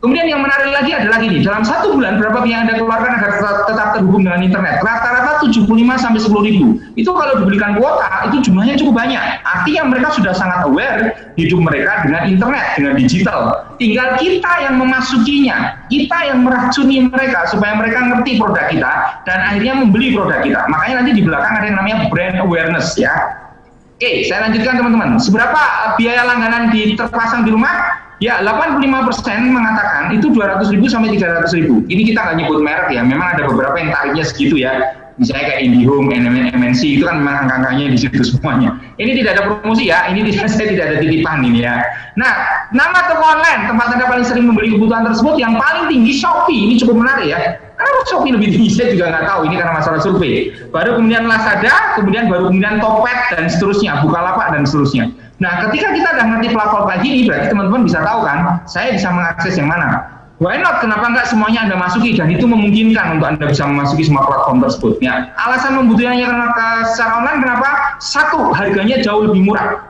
Kemudian yang menarik lagi adalah gini, dalam 1 bulan berapa yang Anda keluarkan agar tetap terhubung dengan internet? Rata-rata 75 sampai 10 ribu. Itu kalau dibelikan kuota, itu jumlahnya cukup banyak. Artinya mereka sudah sangat aware hidup mereka dengan internet, dengan digital. Tinggal kita yang memasukinya, kita yang meracuni mereka supaya mereka ngerti produk kita dan akhirnya membeli produk kita. Makanya nanti di belakang ada yang namanya brand awareness ya. Oke, saya lanjutkan teman-teman. Seberapa biaya langganan terpasang di rumah? Ya, 85% mengatakan itu 200.000 sampai 300.000. Ini kita nggak nyebut merek ya, memang ada beberapa yang tarifnya segitu ya. Misalnya kayak IndiHome, MNC itu kan memang angka-angkanya di situ semuanya. Ini tidak ada promosi ya, saya tidak ada titipan ini ya. Nah, nama toko online tempat Anda paling sering membeli kebutuhan tersebut yang paling tinggi Shopee. Ini cukup menarik ya. Kenapa Shopee lebih tinggi? Saya juga nggak tahu. Ini karena masalah survei. Baru kemudian Lazada, kemudian Tokped dan seterusnya, Bukalapak dan seterusnya. Nah, ketika kita udah ngerti platform kayak gini, berarti teman-teman bisa tahu kan, saya bisa mengakses yang mana. Why not? Kenapa nggak semuanya Anda masuki dan itu memungkinkan untuk Anda bisa memasuki semua platform tersebut. Ya, alasan membutuhkannya secara online kenapa? Satu, harganya jauh lebih murah.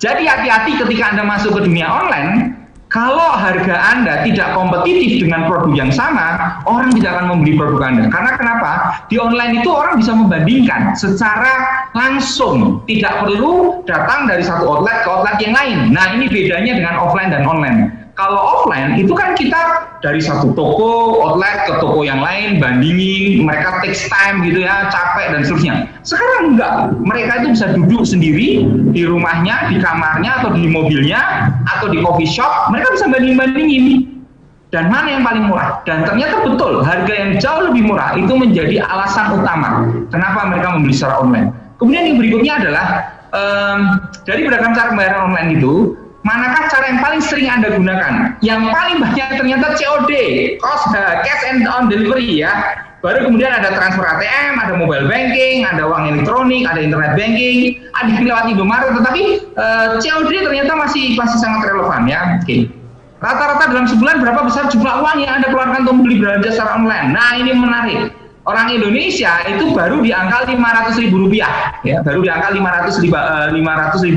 Jadi hati-hati ketika Anda masuk ke dunia online. Kalau harga Anda tidak kompetitif dengan produk yang sama, orang tidak akan membeli produk Anda. Karena kenapa? Di online itu orang bisa membandingkan secara langsung. Tidak perlu datang dari satu outlet ke outlet yang lain. Nah, ini bedanya dengan offline dan online. Kalau offline itu kan kita dari satu toko, outlet ke toko yang lain, bandingin, mereka takes time gitu ya, capek dan seterusnya. Sekarang enggak, mereka itu bisa duduk sendiri di rumahnya, di kamarnya, atau di mobilnya, atau di coffee shop, mereka bisa banding-bandingin. Dan mana yang paling murah? Dan ternyata betul, harga yang jauh lebih murah itu menjadi alasan utama kenapa mereka membeli secara online. Kemudian yang berikutnya adalah, dari beragam cara pembayaran online itu, manakah cara yang paling sering Anda gunakan? Yang paling banyak ternyata COD, cash and on delivery ya. Baru kemudian ada transfer ATM, ada mobile banking, ada uang elektronik, ada internet banking, ada yang lewat Indomaret, tetapi COD ternyata masih sangat relevan ya. Oke. Rata-rata dalam sebulan berapa besar jumlah uang yang Anda keluarkan untuk membeli belanja secara online. Nah, ini menarik. Orang Indonesia itu baru di angka Rp500.000, ya, baru di angka Rp500.000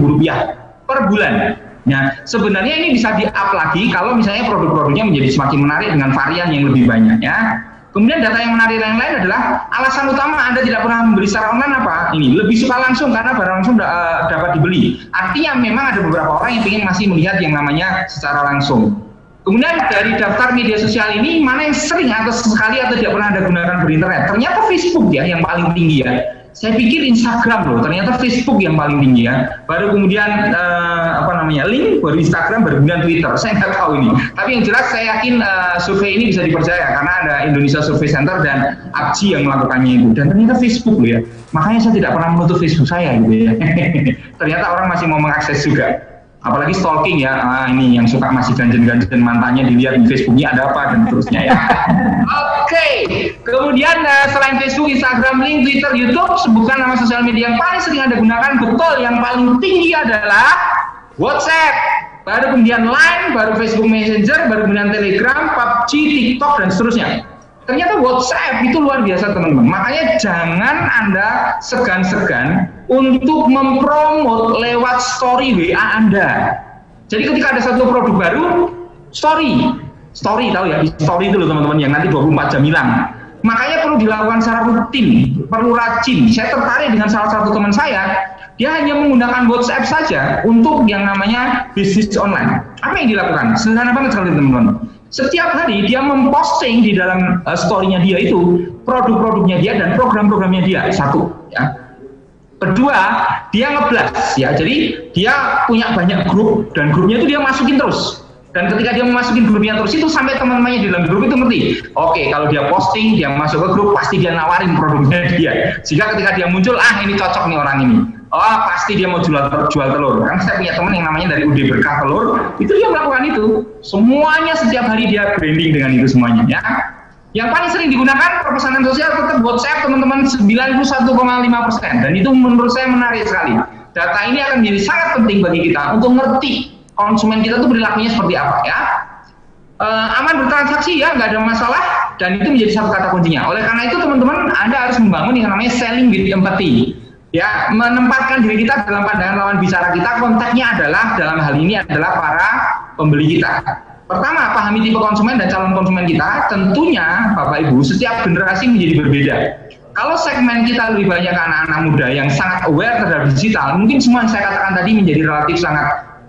per bulan. Nah, sebenarnya ini bisa di-up lagi kalau misalnya produk-produknya menjadi semakin menarik dengan varian yang lebih banyak, ya. Kemudian data yang menarik yang lain adalah alasan utama Anda tidak pernah membeli secara online apa? Ini lebih suka langsung karena barang langsung dapat dibeli. Artinya memang ada beberapa orang yang ingin masih melihat yang namanya secara langsung. Kemudian dari daftar media sosial ini, mana yang sering atau sekali atau tidak pernah Anda gunakan berinternet? Ternyata Facebook ya yang paling tinggi ya. Saya pikir Instagram loh, ternyata Facebook yang paling tinggi ya. Baru kemudian link, baru Instagram, baru kemudian Twitter. Saya nggak tahu ini. Tapi yang jelas saya yakin survei ini bisa dipercaya karena ada Indonesia Survey Center dan APJI yang melakukannya itu. Dan ternyata Facebook loh ya. Makanya saya tidak pernah menutup Facebook saya gitu ya. Ternyata orang masih mau mengakses juga. Apalagi stalking ya, ini yang suka masih ganjen-ganjen mantannya dilihat di Facebooknya ada apa dan seterusnya ya. Oke, kemudian selain Facebook, Instagram, link, Twitter, YouTube, sebutkan nama sosial media yang paling sering Anda gunakan. Betul, yang paling tinggi adalah WhatsApp, baru kemudian Line, baru Facebook Messenger, baru kemudian Telegram, PUBG, TikTok dan seterusnya. Ternyata WhatsApp itu luar biasa teman-teman. Makanya jangan Anda segan-segan untuk mempromot lewat story WA Anda. Jadi ketika ada satu produk baru, story tahu ya, story itu loh teman-teman yang nanti 24 jam hilang. Makanya perlu dilakukan secara rutin, perlu rajin. Saya tertarik dengan salah satu teman saya, dia hanya menggunakan WhatsApp saja untuk yang namanya bisnis online. Apa yang dilakukan? Sederhana banget sekali teman-teman. Setiap hari dia memposting di dalam story-nya dia itu produk-produknya dia dan program-programnya dia. Satu, ya. Kedua, dia nge-blast ya. Jadi dia punya banyak grup dan grupnya itu dia masukin terus. Dan ketika dia memasukin grupnya terus itu sampai teman-temannya di dalam grup itu ngerti. Oke, kalau dia posting, dia masuk ke grup, pasti dia nawarin produknya dia. Sehingga ketika dia muncul, ini cocok nih orang ini. Oh, pasti dia mau jual telur. Karena saya punya teman yang namanya dari UD Berkah Telur, itu dia melakukan itu. Semuanya setiap hari dia branding dengan itu semuanya, ya. Yang paling sering digunakan perpesanan sosial tetap WhatsApp teman-teman 91,5%. Dan itu menurut saya menarik sekali. Data ini akan menjadi sangat penting bagi kita untuk ngerti konsumen kita itu perilakunya seperti apa, ya. Aman bertransaksi ya, nggak ada masalah. Dan itu menjadi satu kata kuncinya. Oleh karena itu teman-teman, Anda harus membangun yang namanya selling with empathy. Ya, menempatkan diri kita dalam pandangan lawan bicara kita, konteksnya adalah dalam hal ini adalah para pembeli kita. Pertama, pahami tipe konsumen dan calon konsumen kita. Tentunya, Bapak Ibu, setiap generasi menjadi berbeda. Kalau segmen kita lebih banyak anak-anak muda yang sangat aware terhadap digital, mungkin semua yang saya katakan tadi menjadi relatif sangat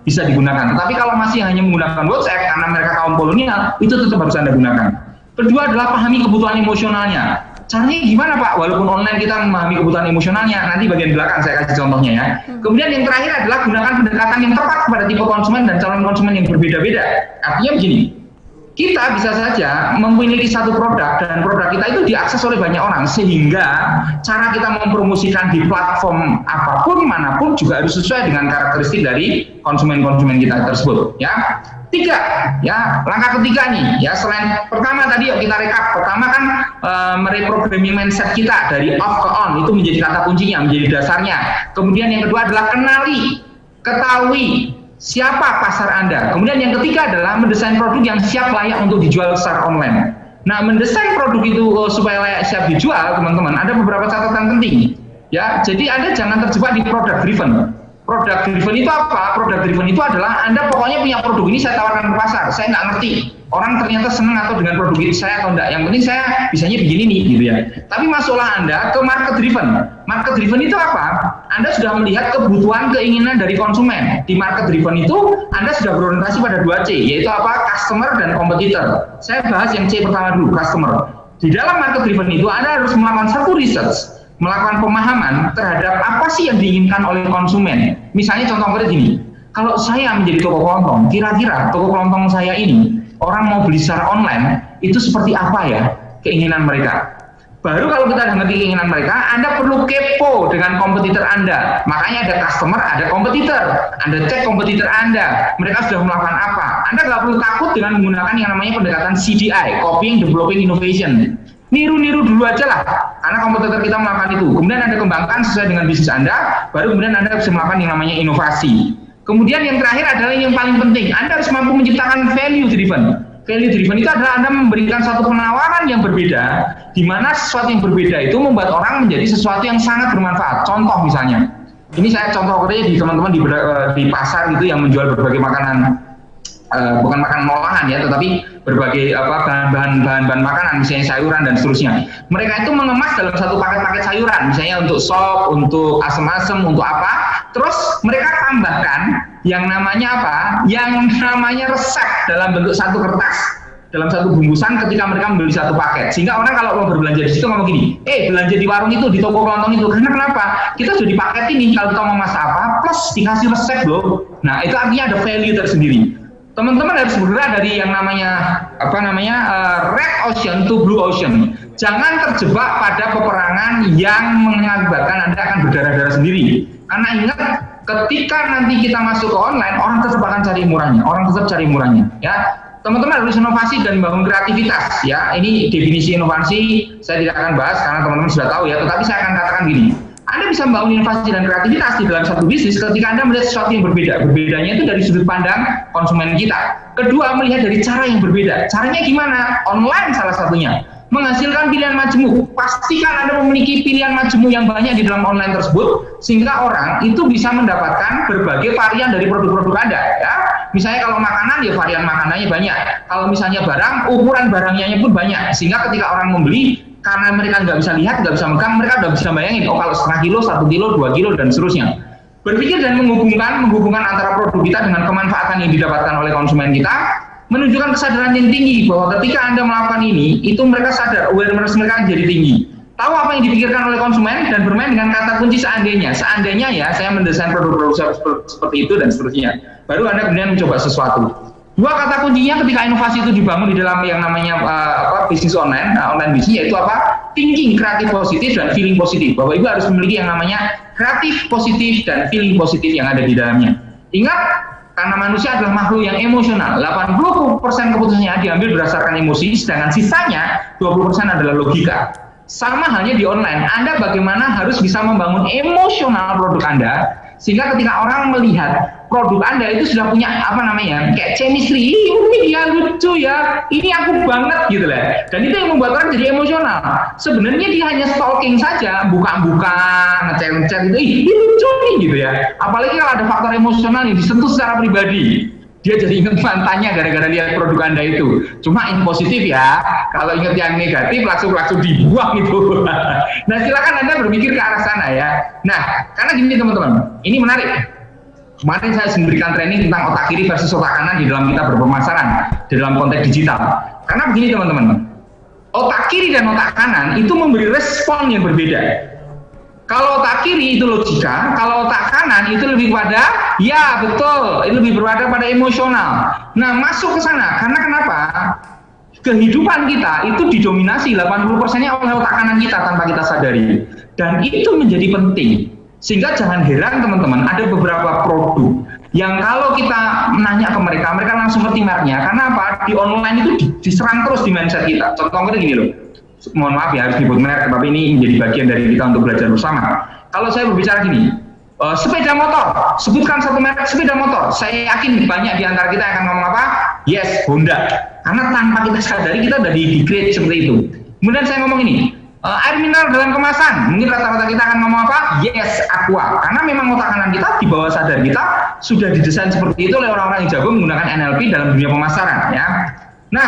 bisa digunakan. Tetapi kalau masih hanya menggunakan WhatsApp karena mereka kaum kolonial, itu tetap harus Anda gunakan. Kedua adalah pahami kebutuhan emosionalnya. Caranya gimana Pak? Walaupun online kita memahami kebutuhan emosionalnya, nanti bagian belakang saya kasih contohnya ya. Kemudian yang terakhir adalah gunakan pendekatan yang tepat kepada tipe konsumen dan calon konsumen yang berbeda-beda. Artinya begini, kita bisa saja memiliki satu produk dan produk kita itu diakses oleh banyak orang, sehingga cara kita mempromosikan di platform apapun, manapun juga harus sesuai dengan karakteristik dari konsumen-konsumen kita tersebut, ya. Tiga, ya, langkah ketiga nih, ya, selain pertama tadi yuk kita rekap. Pertama kan mereprogramming mindset kita dari off ke on, itu menjadi kata kuncinya, menjadi dasarnya. Kemudian yang kedua adalah kenali, ketahui siapa pasar Anda. Kemudian yang ketiga adalah mendesain produk yang siap layak untuk dijual secara online. Nah, mendesain produk itu supaya layak siap dijual, teman-teman, ada beberapa catatan penting. Ya, jadi Anda jangan terjebak di product driven. Product driven itu apa? Product driven itu adalah Anda pokoknya punya produk ini saya tawarkan ke pasar. Saya nggak ngerti orang ternyata senang atau dengan produk itu saya atau enggak. Yang penting saya bisanya begini nih, gitu ya. Tapi masuklah Anda ke market driven. Market driven itu apa? Anda sudah melihat kebutuhan, keinginan dari konsumen. Di market driven itu Anda sudah berorientasi pada 2C, yaitu apa? Customer dan kompetitor. Saya bahas yang C pertama dulu, customer. Di dalam market driven itu Anda harus melakukan satu research, melakukan pemahaman terhadap apa sih yang diinginkan oleh konsumen. Misalnya contoh konkret gini, kalau saya menjadi toko kelontong, kira-kira toko kelontong saya ini orang mau beli secara online itu seperti apa ya keinginan mereka. Baru kalau kita udah ngerti keinginan mereka, Anda perlu kepo dengan kompetitor Anda. Makanya ada customer, ada kompetitor. Anda cek kompetitor Anda, mereka sudah melakukan apa. Anda nggak perlu takut dengan menggunakan yang namanya pendekatan CDI, Copying, Developing, Innovation. Niru-niru dulu aja lah, karena kompetitor kita melakukan itu. Kemudian Anda kembangkan sesuai dengan bisnis Anda, baru kemudian Anda bisa melakukan yang namanya inovasi. Kemudian yang terakhir adalah yang paling penting, Anda harus mampu menciptakan value driven. Value driven itu adalah Anda memberikan suatu penawaran yang berbeda, di mana sesuatu yang berbeda itu membuat orang menjadi sesuatu yang sangat bermanfaat. Contoh misalnya, ini saya contoh di teman-teman di pasar gitu yang menjual berbagai makanan, bukan makanan olahan ya, tetapi berbagai bahan-bahan makanan, misalnya sayuran dan seterusnya. Mereka itu mengemas dalam satu paket-paket sayuran, misalnya untuk sop, untuk asem-asem, untuk apa. Terus mereka tambahkan yang namanya apa? Yang namanya resep dalam bentuk satu kertas, dalam satu bungkusan ketika mereka membeli satu paket. Sehingga orang kalau mau berbelanja di situ ngomong gini, belanja di warung itu, di toko kelontong itu. Karena kenapa? Kita sudah dipaketin nih kalau kita mau masak apa, plus dikasih resep loh. Nah itu artinya ada value tersendiri. Teman-teman harus bergerak dari yang namanya red ocean to blue ocean. Jangan terjebak pada peperangan yang mengakibatkan Anda akan berdarah-darah sendiri. Karena ingat, ketika nanti kita masuk ke online, orang tetap akan cari murahnya, ya. Teman-teman harus inovasi dan membangun kreativitas, ya. Ini definisi inovasi saya tidak akan bahas karena teman-teman sudah tahu ya. Tetapi saya akan katakan gini. Anda bisa membangun inovasi dan kreativitas di dalam satu bisnis ketika Anda melihat sesuatu yang berbeda. Berbedanya itu dari sudut pandang konsumen kita. Kedua, melihat dari cara yang berbeda. Caranya gimana? Online salah satunya. Menghasilkan pilihan majemuk. Pastikan Anda memiliki pilihan majemuk yang banyak di dalam online tersebut, sehingga orang itu bisa mendapatkan berbagai varian dari produk-produk Anda. Ya. Misalnya kalau makanan, ya varian makanannya banyak. Kalau misalnya barang, ukuran barangnya pun banyak. Sehingga ketika orang membeli, karena mereka nggak bisa lihat, nggak bisa megang, mereka udah bisa bayangin, kalau setengah kilo, 1 kilo, 2 kilo, dan seterusnya. Berpikir dan menghubungkan antara produk kita dengan kemanfaatan yang didapatkan oleh konsumen kita, menunjukkan kesadaran yang tinggi bahwa ketika Anda melakukan ini, itu mereka sadar, awareness mereka jadi tinggi. Tahu apa yang dipikirkan oleh konsumen dan bermain dengan kata kunci seandainya. Seandainya ya, saya mendesain produk-produk seperti itu dan seterusnya. Baru Anda kemudian mencoba sesuatu. Dua kata kuncinya ketika inovasi itu dibangun di dalam yang namanya bisnis online, online bisnis, yaitu apa? Thinking kreatif positif dan feeling positif. Bapak Ibu harus memiliki yang namanya kreatif positif dan feeling positif yang ada di dalamnya. Ingat, karena manusia adalah makhluk yang emosional. 80% keputusannya diambil berdasarkan emosi, sedangkan sisanya 20% adalah logika. Sama halnya di online, Anda bagaimana harus bisa membangun emosional produk Anda, sehingga ketika orang melihat produk Anda itu sudah punya kayak chemistry, ini dia lucu ya, ini aku banget gitu lah. Dan itu yang membuat orang jadi emosional. Sebenarnya dia hanya stalking saja, buka-buka, ngecek-ngecek gitu, ini lucu nih gitu ya. Apalagi kalau ada faktor emosional yang disentuh secara pribadi. Dia jadi ingat mantannya gara-gara lihat produk Anda itu. Cuma yang positif ya, kalau ingat yang negatif langsung dibuang itu. Nah silakan Anda berpikir ke arah sana ya. Nah karena gini teman-teman, ini menarik. Kemarin saya memberikan training tentang otak kiri versus otak kanan di dalam kita berpemasaran di dalam konteks digital. Karena begini teman-teman, otak kiri dan otak kanan itu memberi respon yang berbeda. Kalau otak kiri itu logika, kalau otak kanan itu lebih pada, ya betul, itu lebih berada pada emosional. Nah masuk ke sana, karena kenapa? Kehidupan kita itu didominasi 80%-nya oleh otak kanan kita tanpa kita sadari. Dan itu menjadi penting. Sehingga jangan heran teman-teman, ada beberapa produk yang kalau kita menanya ke mereka, mereka langsung ngerti merknya. Karena apa? Di online itu diserang terus di mindset kita. Contohnya gini loh. Mohon maaf ya harus disebut merek, tapi ini menjadi bagian dari kita untuk belajar bersama. Kalau saya berbicara gini, sepeda motor, sebutkan satu merek sepeda motor, saya yakin banyak di antara kita yang akan ngomong apa? Yes, Honda. Karena tanpa kita sadari kita udah di-create seperti itu. Kemudian saya ngomong ini, air mineral dalam kemasan, mungkin rata-rata kita akan ngomong apa? Yes, Aqua. Karena memang otak kanan kita di bawah sadar kita sudah didesain seperti itu oleh orang-orang yang jago menggunakan NLP dalam dunia pemasaran ya. Nah,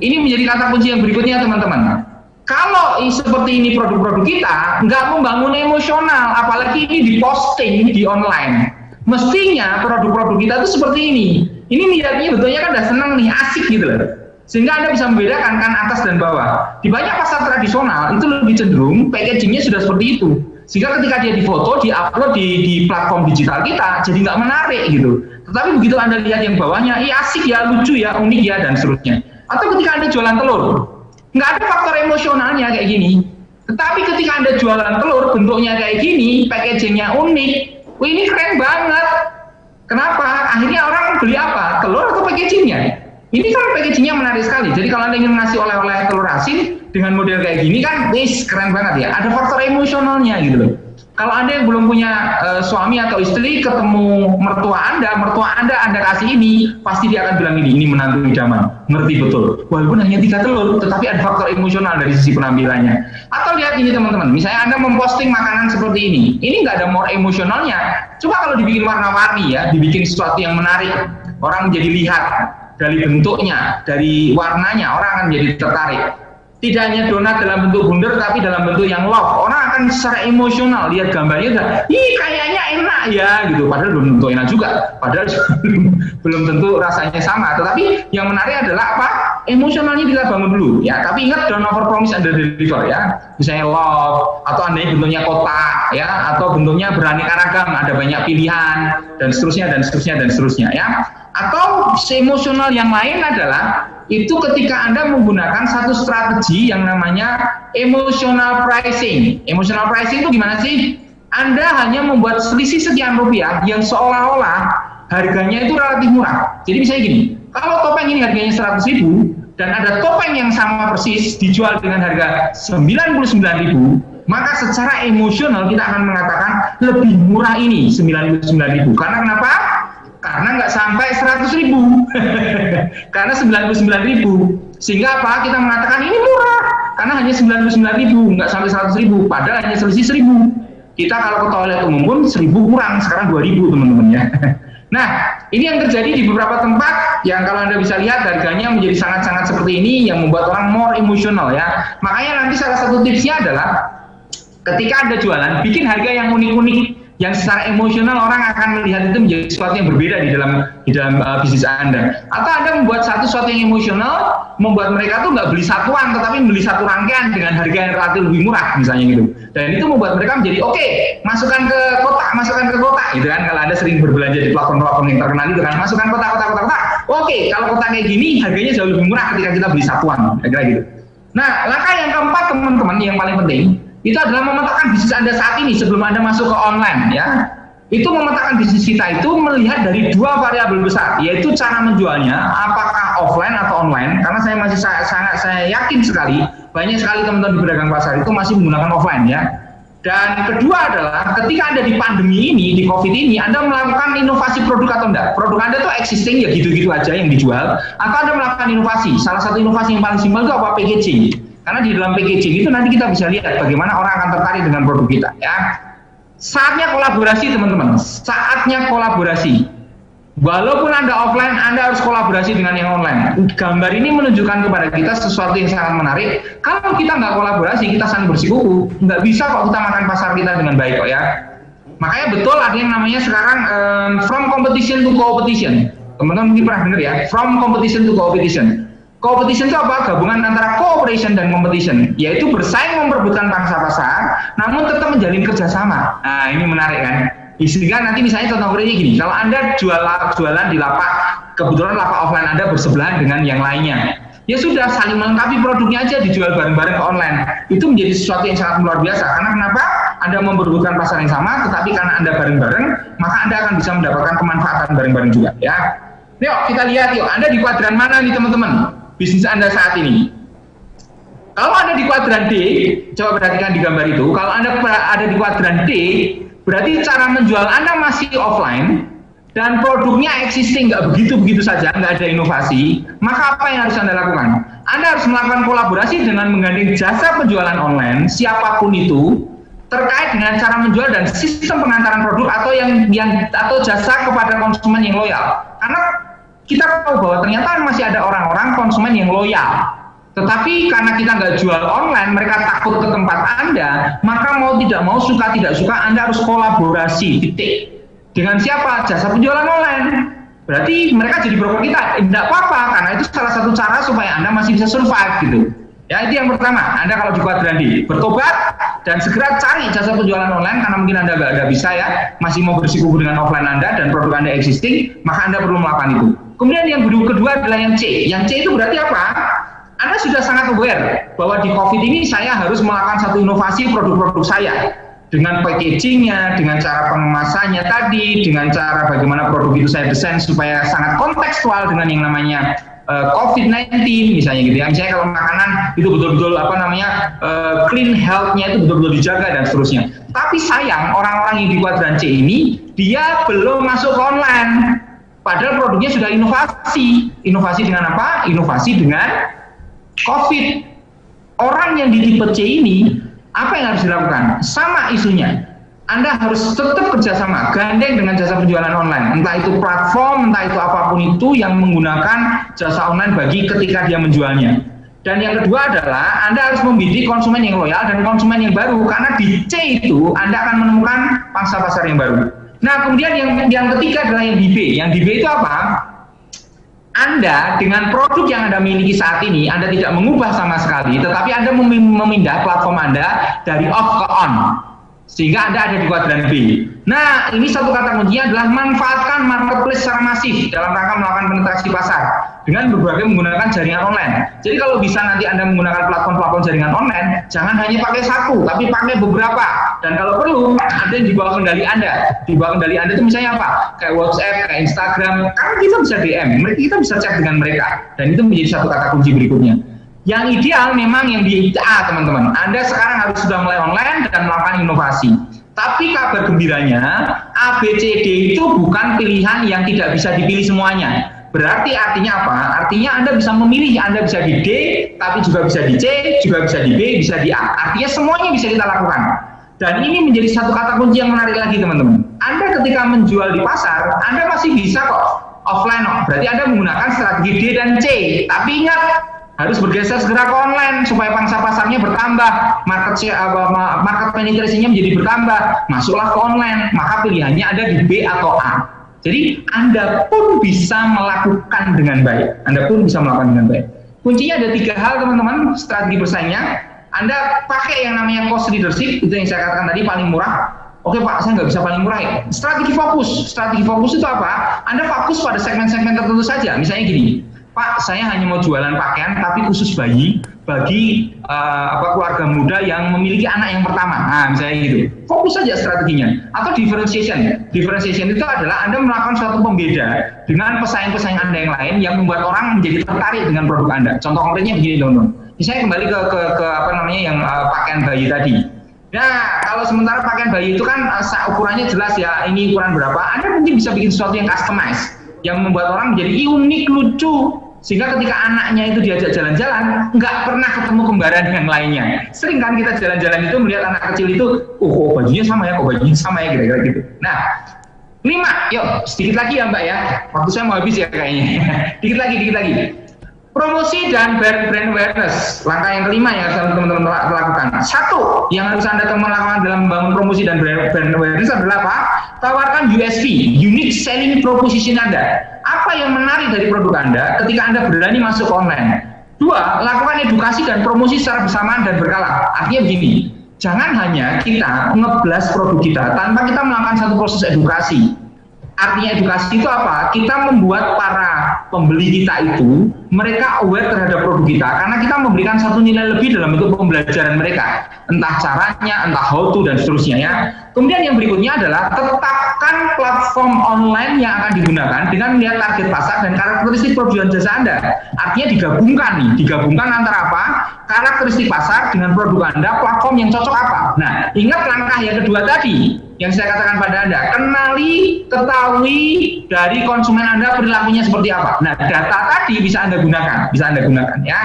ini menjadi kata kunci yang berikutnya teman-teman. Kalau seperti ini produk-produk kita nggak membangun emosional, apalagi ini diposting di online. Mestinya produk-produk kita itu seperti ini. Ini lihatnya betulnya kan udah senang nih, asik gitu loh. Sehingga Anda bisa membedakan kan atas dan bawah. Di banyak pasar tradisional itu lebih cenderung packagingnya sudah seperti itu. Sehingga ketika dia difoto, di-upload di platform digital kita, jadi nggak menarik gitu. Tetapi begitu Anda lihat yang bawahnya, asik ya, lucu ya, unik ya, dan seterusnya. Atau ketika Anda jualan telur, nggak ada faktor emosionalnya kayak gini. Tetapi ketika Anda jualan telur, bentuknya kayak gini, packagingnya unik, wah ini keren banget. Kenapa? Akhirnya orang beli apa? Telur atau packagingnya? Ini kan packagingnya menarik sekali. Jadi kalau Anda ingin ngasih oleh-oleh telur asin dengan model kayak gini kan, keren banget ya. Ada faktor emosionalnya gitu loh. Kalau Anda yang belum punya suami atau istri, ketemu mertua Anda kasih ini, pasti dia akan bilang ini menantu idaman, ngerti betul. Walaupun hanya 3 telur, tetapi ada faktor emosional dari sisi penampilannya. Atau lihat ini teman-teman, misalnya Anda memposting makanan seperti ini nggak ada more emosionalnya. Coba kalau dibikin warna-warni ya, dibikin sesuatu yang menarik, orang menjadi lihat dari bentuknya, dari warnanya, orang akan jadi tertarik. Tidak hanya donat dalam bentuk bundar, tapi dalam bentuk yang love. Orang akan secara emosional lihat gambarnya, kayaknya enak ya, gitu. Padahal belum tentu enak juga. Padahal belum tentu rasanya sama. Tetapi yang menarik adalah apa? Emosionalnya kita bangun dulu, ya. Tapi ingat, don't over promise under deliver, ya. Misalnya love, atau Anda bentuknya kotak, ya, atau bentuknya beraneka ragam, ada banyak pilihan, dan seterusnya, ya. Atau emosional yang lain adalah itu ketika Anda menggunakan satu strategi yang namanya emotional pricing. Emotional pricing itu gimana sih? Anda hanya membuat selisih sekian rupiah yang seolah-olah harganya itu relatif murah. Jadi misalnya gini, kalau topeng ini harganya 100.000 dan ada topeng yang sama persis dijual dengan harga 99.000, maka secara emosional kita akan mengatakan lebih murah ini 99.000. Karena kenapa? Karena nggak sampai 100.000, karena 99.000, sehingga apa? Kita mengatakan ini murah, karena hanya 99.000, nggak sampai 100.000, padahal hanya selisih 1.000. Kita kalau ke toilet umum pun 1.000 kurang, sekarang 2.000 teman-teman ya. Nah, ini yang terjadi di beberapa tempat yang kalau Anda bisa lihat harganya menjadi sangat-sangat seperti ini, yang membuat orang more emosional ya. Makanya nanti salah satu tipsnya adalah ketika Anda jualan, bikin harga yang unik-unik, yang secara emosional orang akan melihat itu menjadi sesuatu yang berbeda di dalam bisnis Anda. Atau Anda membuat sesuatu yang emosional, membuat mereka tuh nggak beli satuan, tetapi beli satu rangkaian dengan harga yang relatif lebih murah misalnya gitu. Dan itu membuat mereka menjadi oke, masukkan ke kotak, gitu kan. Kalau Anda sering berbelanja di platform-platform yang terkenal itu kan, masukkan kotak. Oke, kalau kotak kayak gini harganya jauh lebih murah ketika kita beli satuan, kira-kira gitu. Nah, langkah yang keempat teman-teman yang paling penting itu adalah memetakan bisnis Anda saat ini sebelum Anda masuk ke online ya. Itu memetakan bisnis kita itu melihat dari 2 variabel besar, yaitu cara menjualnya apakah offline atau online. Karena saya yakin sekali banyak sekali teman-teman di pedagang pasar itu masih menggunakan offline ya. Dan kedua adalah ketika Anda di pandemi ini, di Covid ini, Anda melakukan inovasi produk atau enggak. Produk Anda tuh existing ya gitu-gitu aja yang dijual, atau Anda melakukan inovasi. Salah satu inovasi yang paling simpel itu apa? Packaging. Karena di dalam packaging itu nanti kita bisa lihat bagaimana orang akan tertarik dengan produk kita ya. Saatnya kolaborasi teman-teman, saatnya kolaborasi. Walaupun Anda offline, Anda harus kolaborasi dengan yang online. Gambar ini menunjukkan kepada kita sesuatu yang sangat menarik. Kalau kita nggak kolaborasi, kita saling bersikuku, nggak bisa kok kita makan pasar kita dengan baik kok ya. Makanya betul ada yang namanya sekarang from competition to competition. Teman-teman mungkin pernah dengar ya, from competition to competition. Competition itu apa? Gabungan antara cooperation dan competition, yaitu bersaing memperebutkan pangsa pasar, namun tetap menjalin kerjasama. Nah, ini menarik kan? Sehingga nanti misalnya contoh konkretnya gini, kalau Anda jualan di lapak, kebetulan lapak offline Anda bersebelahan dengan yang lainnya, ya sudah saling melengkapi produknya aja, dijual bareng-bareng ke online. Itu menjadi sesuatu yang sangat luar biasa. Karena kenapa? Anda memperebutkan pasar yang sama, tetapi karena Anda bareng-bareng, maka Anda akan bisa mendapatkan kemanfaatan bareng-bareng juga. Ya, yuk kita lihat yuk, Anda di kuadran mana nih teman-teman? Bisnis Anda saat ini. Kalau Anda di kuadran D, coba perhatikan di gambar itu. Kalau Anda ada di kuadran D, berarti cara menjual Anda masih offline dan produknya existing, nggak begitu saja, nggak ada inovasi. Maka apa yang harus Anda lakukan? Anda harus melakukan kolaborasi dengan menggandeng jasa penjualan online, siapapun itu, terkait dengan cara menjual dan sistem pengantaran produk atau jasa kepada konsumen yang loyal. Karena kita tahu bahwa ternyata masih ada orang-orang konsumen yang loyal. Tetapi karena kita nggak jual online, mereka takut ke tempat Anda, maka mau tidak mau, suka tidak suka, Anda harus kolaborasi, titik. Dengan siapa? Jasa penjualan online. Berarti mereka jadi broker kita. Tidak apa-apa, karena itu salah satu cara supaya Anda masih bisa survive gitu. Ya, itu yang pertama. Anda kalau di kuadran D, bertobat dan segera cari jasa penjualan online, karena mungkin Anda nggak bisa ya, masih mau bersikuku dengan offline Anda dan produk Anda existing, maka Anda perlu melakukan itu. Kemudian yang kedua adalah yang C. Yang C itu berarti apa? Anda sudah sangat aware bahwa di COVID ini saya harus melakukan satu inovasi produk-produk saya. Dengan packagingnya, dengan cara pengemasannya tadi, dengan cara bagaimana produk itu saya desain supaya sangat kontekstual dengan yang namanya COVID-19 misalnya gitu ya. Misalnya kalau makanan itu betul-betul clean health-nya itu betul-betul dijaga dan seterusnya. Tapi sayang orang-orang yang di kuadran C ini dia belum masuk ke online. Padahal produknya sudah inovasi. Inovasi dengan apa? Inovasi dengan COVID. Orang yang di tipe C ini apa yang harus dilakukan? Sama isunya. Anda harus tetap kerjasama, gandeng dengan jasa penjualan online. Entah itu platform, entah itu apapun itu yang menggunakan jasa online bagi ketika dia menjualnya. Dan yang kedua adalah Anda harus membidik konsumen yang loyal dan konsumen yang baru. Karena di C itu Anda akan menemukan pangsa pasar yang baru. Nah kemudian yang ketiga adalah yang di B. Yang di B itu apa? Anda dengan produk yang Anda miliki saat ini, Anda tidak mengubah sama sekali, tetapi Anda memindah platform Anda dari off ke on. Sehingga Anda ada di kuadran B. Nah, ini satu kata kuncinya adalah manfaatkan marketplace secara masif dalam rangka melakukan penetrasi pasar dengan berbagai menggunakan jaringan online. Jadi kalau bisa nanti Anda menggunakan platform-platform jaringan online, jangan hanya pakai satu, tapi pakai beberapa. Dan kalau perlu, ada yang di bawah kendali Anda. Di bawah kendali Anda itu misalnya apa? Kayak WhatsApp, kayak Instagram. Karena kita bisa DM, kita bisa chat dengan mereka. Dan itu menjadi satu kata kunci berikutnya. Yang ideal memang yang di A, teman-teman. Anda sekarang harus sudah mulai online dan melakukan inovasi. Tapi kabar gembiranya, A, B, C, D itu bukan pilihan yang tidak bisa dipilih semuanya. Berarti artinya apa? Artinya Anda bisa memilih, Anda bisa di D, tapi juga bisa di C, juga bisa di B, bisa di A. Artinya semuanya bisa kita lakukan. Dan ini menjadi satu kata kunci yang menarik lagi, teman-teman. Anda ketika menjual di pasar, Anda masih bisa kok offline. Berarti Anda menggunakan strategi D dan C. Tapi ingat, harus bergeser segera ke online supaya pangsa pasarnya bertambah, market penetrasinya menjadi bertambah, masuklah ke online, maka pilihannya ada di B atau A. Jadi Anda pun bisa melakukan dengan baik. Anda pun bisa melakukan dengan baik. Kuncinya ada 3 hal, teman-teman, strategi bersaingnya. Anda pakai yang namanya cost leadership, itu yang saya katakan tadi paling murah. Oke Pak, saya nggak bisa paling murah ya. Strategi fokus. Strategi fokus itu apa? Anda fokus pada segmen-segmen tertentu saja. Misalnya gini, Pak, saya hanya mau jualan pakaian tapi khusus bayi bagi keluarga muda yang memiliki anak yang pertama. Nah, misalnya gitu. Fokus saja strateginya. Atau differentiation. Differentiation itu adalah Anda melakukan suatu pembeda dengan pesaing-pesaing Anda yang lain yang membuat orang menjadi tertarik dengan produk Anda. Contoh konkretnya begini, teman-teman. Misalnya kembali ke yang pakaian bayi tadi. Nah, kalau sementara pakaian bayi itu kan ukurannya jelas ya, ini ukuran berapa. Anda mungkin bisa bikin sesuatu yang customize, yang membuat orang menjadi unik, lucu, sehingga ketika anaknya itu diajak jalan-jalan, nggak pernah ketemu kembaran yang lainnya. Sering kan kita jalan-jalan itu melihat anak kecil itu, oh bajunya sama ya, bajunya sama ya, kira-kira gitu. Nah, 5, yuk sedikit lagi ya Mbak ya, waktu saya mau habis ya kayaknya. dikit lagi. Promosi dan brand awareness, langkah yang kelima yang harus teman-teman lakukan. 1, yang harus Anda lakukan dalam membangun promosi dan brand awareness adalah apa? Tawarkan USP, unique selling proposition Anda. Apa yang menarik dari produk Anda ketika Anda berani masuk online? 2, lakukan edukasi dan promosi secara bersamaan dan berkala. Artinya begini, jangan hanya kita ngeblas produk kita tanpa kita melakukan satu proses edukasi. Artinya edukasi itu apa? Kita membuat para pembeli kita itu, mereka aware terhadap produk kita, karena kita memberikan satu nilai lebih dalam bentuk pembelajaran mereka. Entah caranya, entah how to, dan seterusnya ya. Kemudian yang berikutnya adalah tetapkan platform online yang akan digunakan dengan melihat target pasar dan karakteristik produk dan jasa Anda. Artinya digabungkan antara apa? Karakteristik pasar dengan produk Anda, platform yang cocok apa. Nah, ingat langkah yang kedua tadi, yang saya katakan pada Anda, kenali, ketahui dari konsumen Anda perilakunya seperti apa. Nah, data tadi bisa Anda gunakan ya.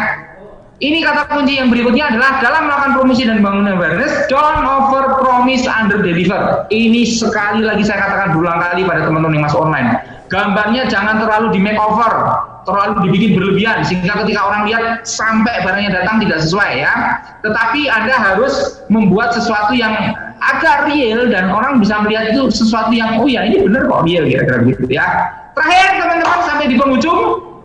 Ini kata kunci yang berikutnya adalah dalam melakukan promosi dan bangunan awareness, don't over promise under deliver. Ini sekali lagi saya katakan berulang kali pada teman-teman yang masuk online. Gambarnya jangan terlalu di makeover, terlalu dibikin berlebihan sehingga ketika orang lihat sampai barangnya datang tidak sesuai ya. Tetapi Anda harus membuat sesuatu yang agak real dan orang bisa melihat itu sesuatu yang oh ya ini benar kok real kira-kira gitu ya. Terakhir teman-teman sampai di penghujung,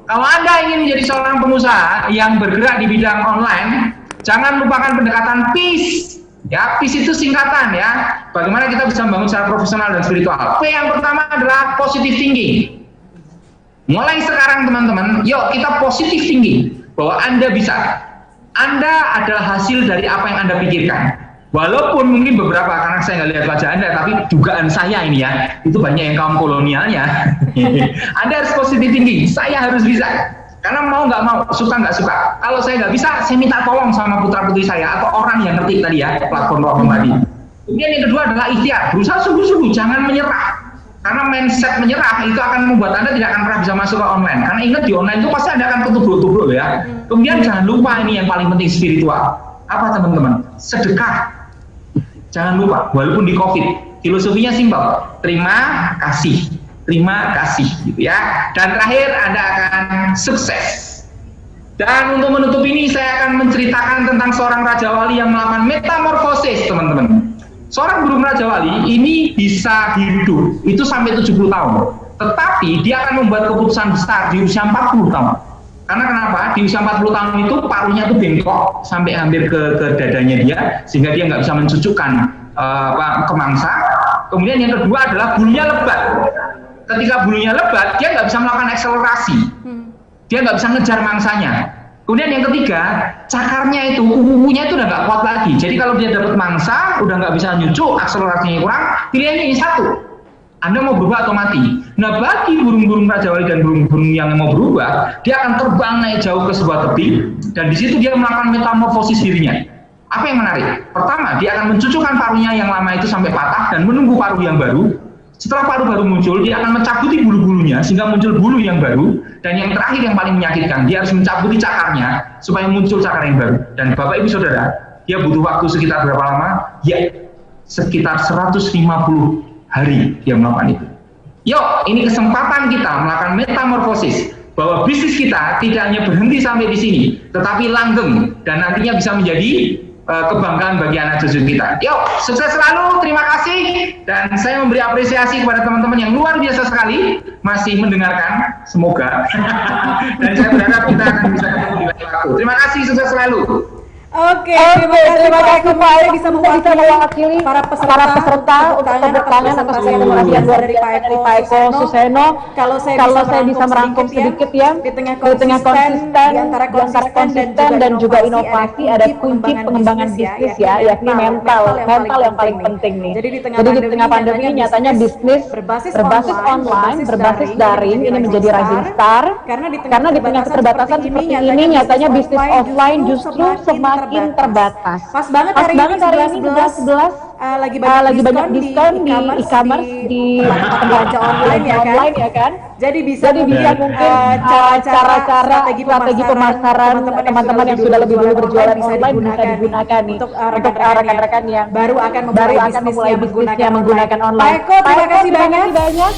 kalau Anda ingin menjadi seorang pengusaha yang bergerak di bidang online, jangan lupakan pendekatan PIS. Ya, PIS itu singkatan ya. Bagaimana kita bisa membangun secara profesional dan spiritual. P yang pertama adalah positive thinking. Mulai sekarang teman-teman, yuk kita positive thinking bahwa Anda bisa. Anda adalah hasil dari apa yang Anda pikirkan. Walaupun mungkin beberapa, karena saya nggak lihat wajah Anda, tapi dugaan saya ini ya, itu banyak yang kaum kolonialnya. Anda harus positive thinking, saya harus bisa. Karena mau nggak mau, suka nggak suka. Kalau saya nggak bisa, saya minta tolong sama putra putri saya atau orang yang ngerti tadi ya, platform tadi. Kemudian yang kedua adalah ikhtiar, berusaha sungguh-sungguh, jangan menyerah. Karena mindset menyerah itu akan membuat Anda tidak akan pernah bisa masuk ke online. Karena ingat di online itu pasti Anda akan ketubruk-tubruk ya. Kemudian jangan lupa ini yang paling penting, spiritual. Apa teman-teman? Sedekah. Jangan lupa, walaupun di COVID, filosofinya simpel, terima kasih gitu ya. Dan terakhir Anda akan sukses. Dan untuk menutup ini saya akan menceritakan tentang seorang Raja Wali yang melakukan metamorfosis, teman-teman. Seorang burung Raja Wali ini bisa hidup itu sampai 70 tahun. Tetapi dia akan membuat keputusan besar di usia 40 tahun. Karena kenapa? Di usia 40 tahun itu paruhnya itu bengkok sampai hampir ke dadanya dia, sehingga dia nggak bisa mencucukkan ke mangsa. Kemudian yang kedua adalah bulunya lebat. Ketika bulunya lebat, dia nggak bisa melakukan akselerasi. Dia nggak bisa ngejar mangsanya. Kemudian yang ketiga, cakarnya itu, kukunya itu udah nggak kuat lagi. Jadi kalau dia dapat mangsa, udah nggak bisa nyucuk, akselerasinya kurang, pilihannya ini satu. Anda mau berubah atau mati. Nah, bagi burung-burung Raja Wali dan burung-burung yang mau berubah, dia akan terbang naik jauh ke sebuah tebing, dan di situ dia melakukan metamorfosis dirinya. Apa yang menarik? Pertama, dia akan mencucukkan paruhnya yang lama itu sampai patah dan menunggu paruh yang baru. Setelah paruh baru muncul, dia akan mencabuti bulu-bulunya sehingga muncul bulu yang baru. Dan yang terakhir yang paling menyakitkan, dia harus mencabuti cakarnya supaya muncul cakar yang baru. Dan Bapak Ibu Saudara, dia butuh waktu sekitar berapa lama? Ya, sekitar 150 hari dia melakukan itu. Yuk, ini kesempatan kita melakukan metamorfosis, bahwa bisnis kita tidak hanya berhenti sampai di sini, tetapi langgeng dan nantinya bisa menjadi kebanggaan bagi anak cucu kita. Yuk, sukses selalu, terima kasih, dan saya memberi apresiasi kepada teman-teman yang luar biasa sekali masih mendengarkan, semoga. Dan saya berharap kita akan bisa ketemu di lain waktu. Terima kasih, sukses selalu. Oke, terima kasih Pak Alex bisa mewakili para peserta untuk tepuk tangan atas presentasi yang luar biasa dari Pak Eko Suseno. Kalau saya bisa merangkum sedikit ya, di tengah konsisten, di antara konsisten dan juga inovasi, ada kunci pengembangan bisnis ya, yakni mental yang paling penting nih. Jadi di tengah pandemi nyatanya bisnis berbasis online, berbasis daring ini menjadi rising star, karena di tengah keterbatasan seperti ini nyatanya bisnis offline justru semakin terbatas. Pas banget hari ini 11 lagi banyak diskon di e-commerce, di belanja online ya kan. Jadi bisa mungkin cara-cara strategi pemasaran teman-teman yang sudah lebih dulu berjualan online bisa digunakan nih untuk rekan-rekan yang baru akan memulai bisnisnya menggunakan online. Pak Eko, terima kasih banyak.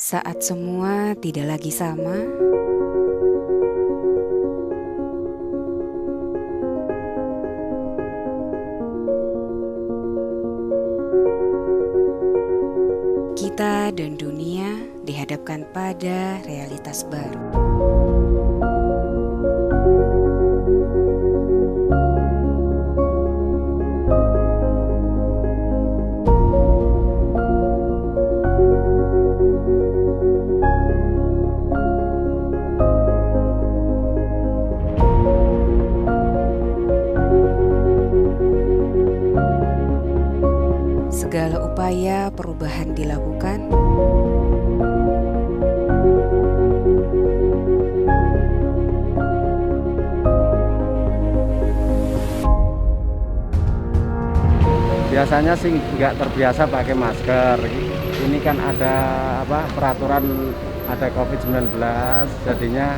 Saat semua tidak lagi sama, kita dan dunia dihadapkan pada realitas baru. Segala upaya perubahan dilakukan, biasanya sih nggak terbiasa pakai masker. Ini kan ada peraturan, ada COVID-19, jadinya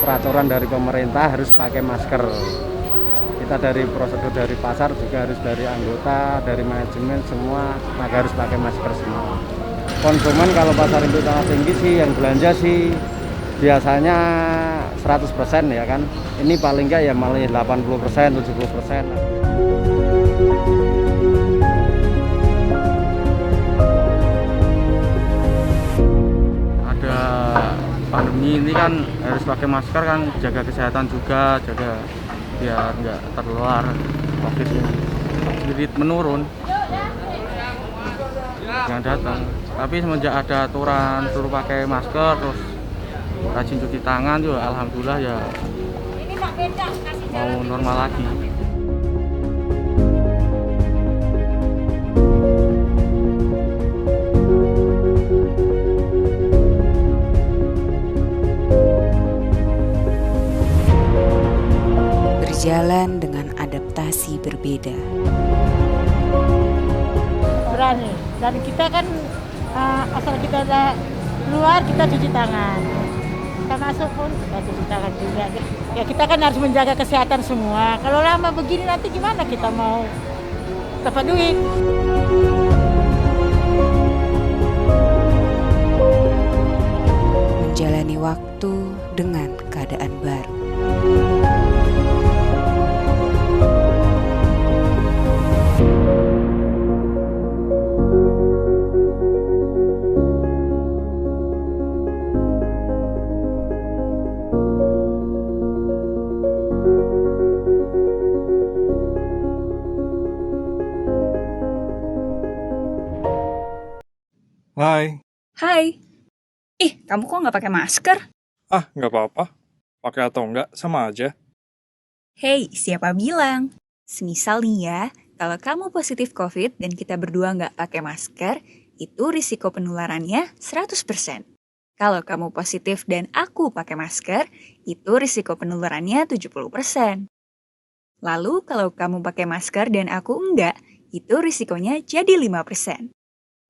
peraturan dari pemerintah harus pakai masker. Kita dari prosedur dari pasar juga harus, dari anggota, dari manajemen semua harus pakai masker semua. Konsumen kalau pasar induk sangat tinggi sih, yang belanja sih biasanya 100% ya kan. Ini paling nggak ya malah 80%, 70%. Ada pandemi ini kan harus pakai masker kan, jaga kesehatan juga, jaga biar nggak tertular COVID ini. Sedikit menurun yang datang, tapi semenjak ada aturan suruh pakai masker terus rajin cuci tangan juga, alhamdulillah ya mau normal lagi. Berjalan dengan adaptasi berbeda. Berani, dan kita kan asal kita ada keluar kita cuci tangan, kita masuk pun kita cuci tangan juga. Ya kita kan harus menjaga kesehatan semua. Kalau lama begini nanti gimana kita mau dapat duit? Menjalani waktu dengan keadaan baru. Hai. Hai. Ih, kamu kok nggak pakai masker? Ah, nggak apa-apa. Pakai atau nggak, sama aja. Hei, siapa bilang? Semisal nih ya, kalau kamu positif COVID dan kita berdua nggak pakai masker, itu risiko penularannya 100%. Kalau kamu positif dan aku pakai masker, itu risiko penularannya 70%. Lalu kalau kamu pakai masker dan aku enggak, itu risikonya jadi 5%.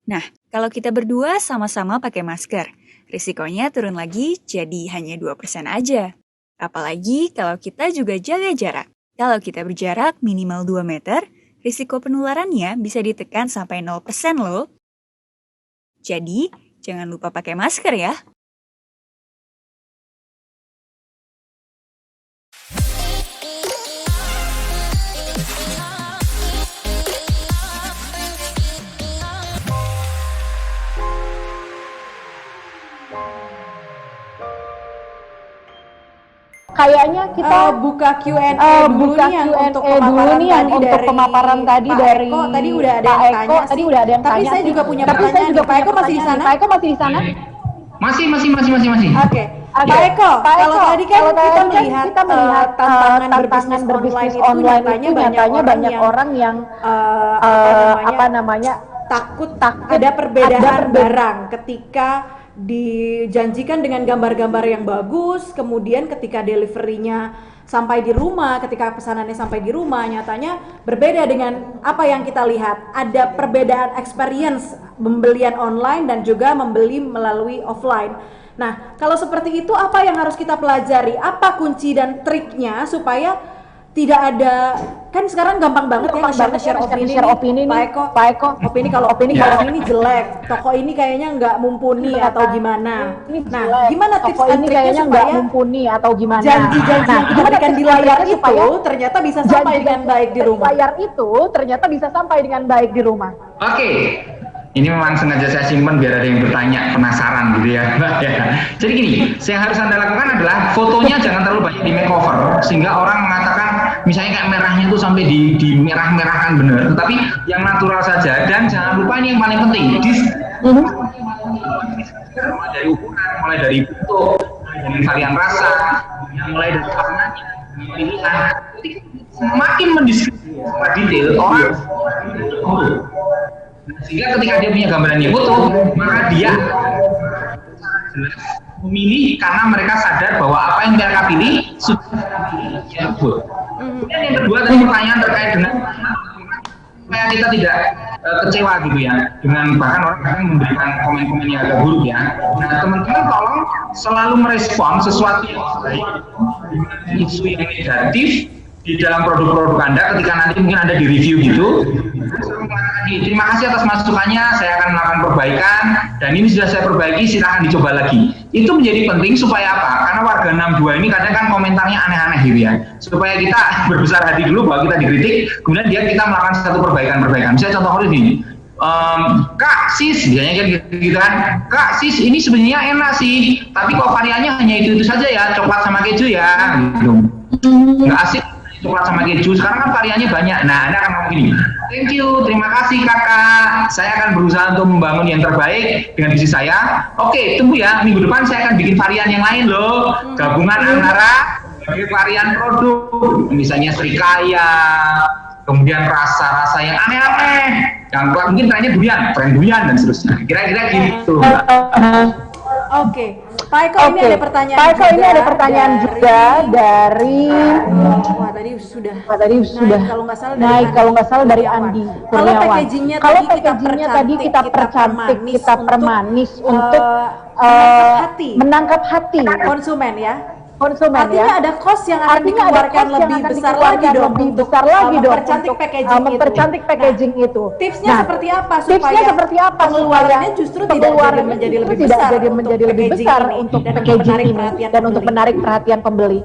Nah, kalau kita berdua sama-sama pakai masker, risikonya turun lagi jadi hanya 2% aja. Apalagi kalau kita juga jaga jarak. Kalau kita berjarak minimal 2 meter, risiko penularannya bisa ditekan sampai 0% loh. Jadi, jangan lupa pakai masker ya. Kayaknya kita buka Q&A dulu nih yang untuk pemaparan tadi dari Pak Eko. Tadi udah ada yang tanya. Tapi saya juga punya pertanyaan. Pak Eko masih di sana? Masih. Oke. Pak Eko, kalau tadi kan kita melihat tantangan berbisnis online itu nyatanya banyak orang yang takut ada perbedaan barang ketika dijanjikan dengan gambar-gambar yang bagus, kemudian ketika delivery-nya sampai di rumah, ketika pesanannya sampai di rumah, nyatanya berbeda dengan apa yang kita lihat. Ada perbedaan experience pembelian online dan juga membeli melalui offline. Nah, kalau seperti itu apa yang harus kita pelajari? Apa kunci dan triknya supaya tidak ada, kan sekarang gampang banget ya nge-share opini nih, Pak Eko, opini kalau ini jelek, toko ini kayaknya nggak mumpuni atau gimana. Nah, gimana tips dan triknya supaya janji-janji yang kita berikan di layar itu ternyata bisa sampai dengan baik di rumah. Oke. Ini memang sengaja saya simpan biar ada yang bertanya, penasaran gitu ya. Jadi gini, yang harus Anda lakukan adalah fotonya jangan terlalu banyak di makeover sehingga orang mengatakan misalnya kayak merahnya itu sampai di merah-merahkan bener, tetapi yang natural saja. Dan jangan lupa ini yang paling penting, mulai dari ukuran, mulai dari bentuk, mulai dari varian rasa, mulai dari warnanya, pilihan. Semakin mendiskusikan detail orang sehingga ketika dia punya gambaran yang utuh, maka dia jelas memilih karena mereka sadar bahwa apa yang mereka pilih sudah tersebut. Kemudian yang kedua tadi pertanyaan terkait dengan supaya kita tidak kecewa gitu ya, dengan bahkan orang kadang memberikan komen-komen yang agak buruk ya. Nah, teman-teman tolong selalu merespon sesuatu yang baik, isu yang negatif di dalam produk-produk Anda ketika nanti mungkin Anda di review gitu. Terima kasih atas masukannya, saya akan melakukan perbaikan dan ini sudah saya perbaiki, silahkan dicoba lagi. Itu menjadi penting supaya apa? Karena warga 62 ini kadang kan komentarnya aneh-aneh gitu ya. Supaya kita berbesar hati dulu bahwa kita dikritik, kemudian kita melakukan satu perbaikan-perbaikan. Misalnya contoh ini, Kak, Sis, biasanya kan gitu kan, Kak, Sis, ini sebenarnya enak sih, tapi kok variannya hanya itu saja ya, coklat sama keju ya, gitu. Nggak asik coklat sama keju, sekarang kan variannya banyak. Nah, Anda akan ngomong gini, thank you, terima kasih kakak, saya akan berusaha untuk membangun yang terbaik dengan visi saya. Oke, tunggu ya, minggu depan saya akan bikin varian yang lain loh, gabungan antara berbagai varian produk, misalnya Srikaya, kemudian rasa-rasa yang aneh-aneh, yang mungkin trennya durian, tren durian dan seterusnya. Kira-kira gitu. Oke, Pak Eko, ini ada pertanyaan juga dari tadi sudah naik kalau nggak salah dari Andi Kurniawan. Kalau packagingnya tadi kita percantik, kita permanis untuk menangkap hati konsumen ya. Artinya ada cost yang akan dikeluarkan lebih besar lagi dong untuk mempercantik packaging itu. Tipsnya seperti apa supaya pengeluarannya justru tidak menjadi lebih besar untuk packaging ini dan untuk menarik perhatian pembeli?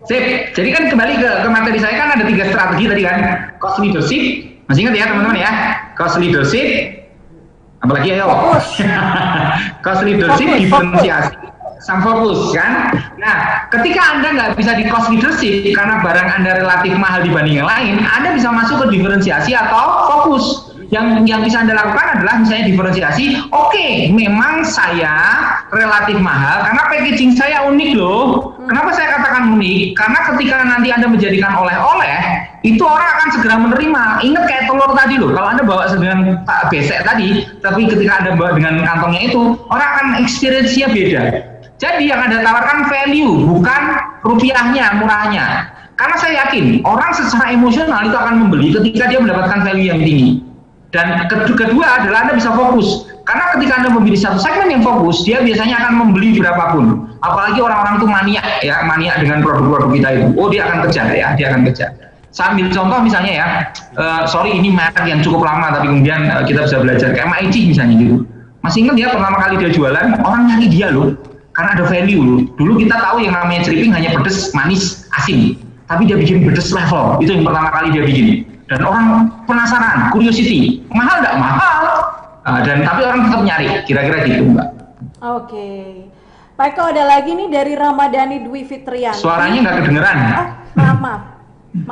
Sip. Jadi kan kembali ke materi saya kan ada 3 strategi tadi kan. Cost leadership, masih ingat ya teman-teman ya? Cost leadership, apalagi ayo. Cost leadership, diferensiasi, sama fokus kan. Nah, ketika Anda nggak bisa di cost leadership karena barang Anda relatif mahal dibanding yang lain, Anda bisa masuk ke diferensiasi atau fokus. Yang bisa Anda lakukan adalah misalnya diferensiasi. Oke, memang saya relatif mahal karena packaging saya unik loh. Kenapa saya katakan unik? Karena ketika nanti Anda menjadikan oleh-oleh, itu orang akan segera menerima. Ingat kayak telur tadi loh, kalau Anda bawa dengan besek tadi, tapi ketika Anda bawa dengan kantongnya itu, orang akan experience-nya beda. Jadi yang Anda tawarkan value, bukan rupiahnya, murahnya. Karena saya yakin, orang secara emosional itu akan membeli ketika dia mendapatkan value yang tinggi. Dan kedua adalah Anda bisa fokus. Karena ketika Anda memilih satu segmen yang fokus, dia biasanya akan membeli berapapun. Apalagi orang-orang itu maniak dengan produk-produk kita itu. Oh, dia akan kejar ya, dia akan kejar. Saya ambil contoh misalnya ya, sorry ini merek yang cukup lama, tapi kemudian kita bisa belajar. Kayak MIT misalnya gitu. Masih ingat ya pertama kali dia jualan, orang nyari dia loh. Karena ada value loh. Dulu kita tahu yang namanya ceriping hanya pedes, manis, asin. Tapi dia bikin pedes level. Itu yang pertama kali dia bikin. Dan orang penasaran, curiosity. Mahal nggak? Mahal. Tapi orang tetap nyari. Kira-kira gitu, Mbak. Oke. Pak Eko, ada lagi nih dari Ramadhani Dwi Fitrian. Suaranya nggak kedengeran. Oh, maaf.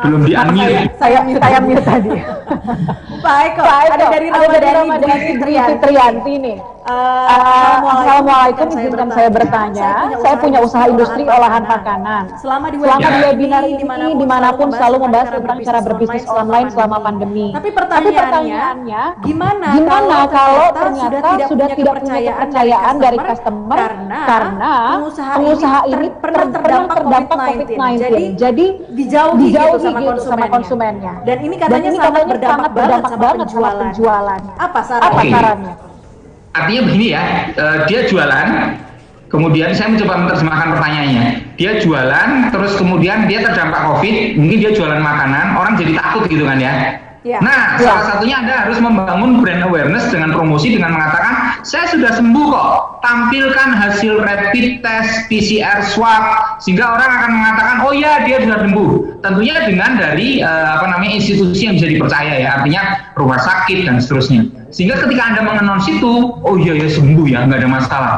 Belum di-unmute. Saya mute tadi. Pak Eko, ada dari Ramadhani Dwi Fitrianti nih. Assalamualaikum, izinkan saya bertanya. Saya punya usaha industri olahan makanan. Selama di webinar ini dimanapun selalu membahas tentang cara berbisnis online selama pandemi. Tapi pertanyaannya, gimana kalau ternyata sudah tidak punya kepercayaan dari customer karena pengusaha ini pernah terdampak COVID-19. Jadi dijauhi gitu sama konsumennya. Dan ini katanya sangat berdampak banget sama penjualan. Apa sarannya? Artinya begini ya, dia jualan, kemudian saya mencoba menerjemahkan pertanyaannya. Dia jualan, terus kemudian dia terdampak COVID, mungkin dia jualan makanan, orang jadi takut gitu kan ya. Nah, salah satunya Anda harus membangun brand awareness dengan promosi dengan mengatakan, saya sudah sembuh kok, tampilkan hasil rapid test, PCR, swab, sehingga orang akan mengatakan, oh ya dia sudah sembuh. Tentunya dengan dari institusi yang bisa dipercaya ya, artinya rumah sakit dan seterusnya. Sehingga ketika Anda menganons itu, oh iya ya sembuh ya, nggak ada masalah.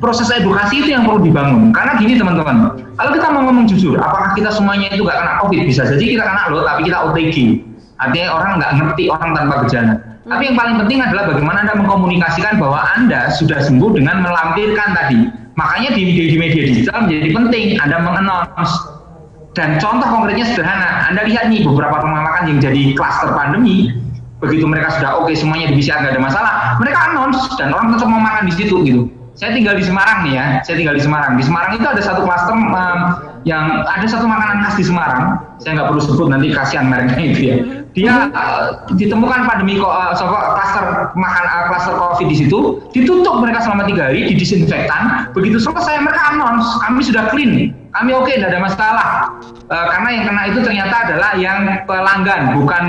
Proses edukasi itu yang perlu dibangun. Karena gini teman-teman, kalau kita mau ngomong jujur, apakah kita semuanya itu nggak kena COVID? Bisa saja kita kena loh, tapi kita OTG. Artinya orang nggak ngerti, orang tanpa gejala. Tapi yang paling penting adalah bagaimana Anda mengkomunikasikan bahwa Anda sudah sembuh dengan melampirkan tadi. Makanya di media digital menjadi penting Anda menganons. Dan contoh konkretnya sederhana, Anda lihat nih beberapa rumah makan yang jadi klaster pandemi. Begitu mereka sudah oke semuanya di PCR nggak ada masalah, mereka announce dan orang tetap mau makan di situ gitu. Saya tinggal di Semarang nih ya, Di Semarang itu ada satu klaster yang ada satu makanan khas di Semarang. Saya nggak perlu sebut nanti kasihan mereknya itu ya. Dia ditemukan pandemi klaster COVID di situ, ditutup mereka selama 3 hari, didisinfektan. Begitu selesai mereka announce, kami sudah clean, kami oke, tidak ada masalah. Karena yang kena itu ternyata adalah yang pelanggan, bukan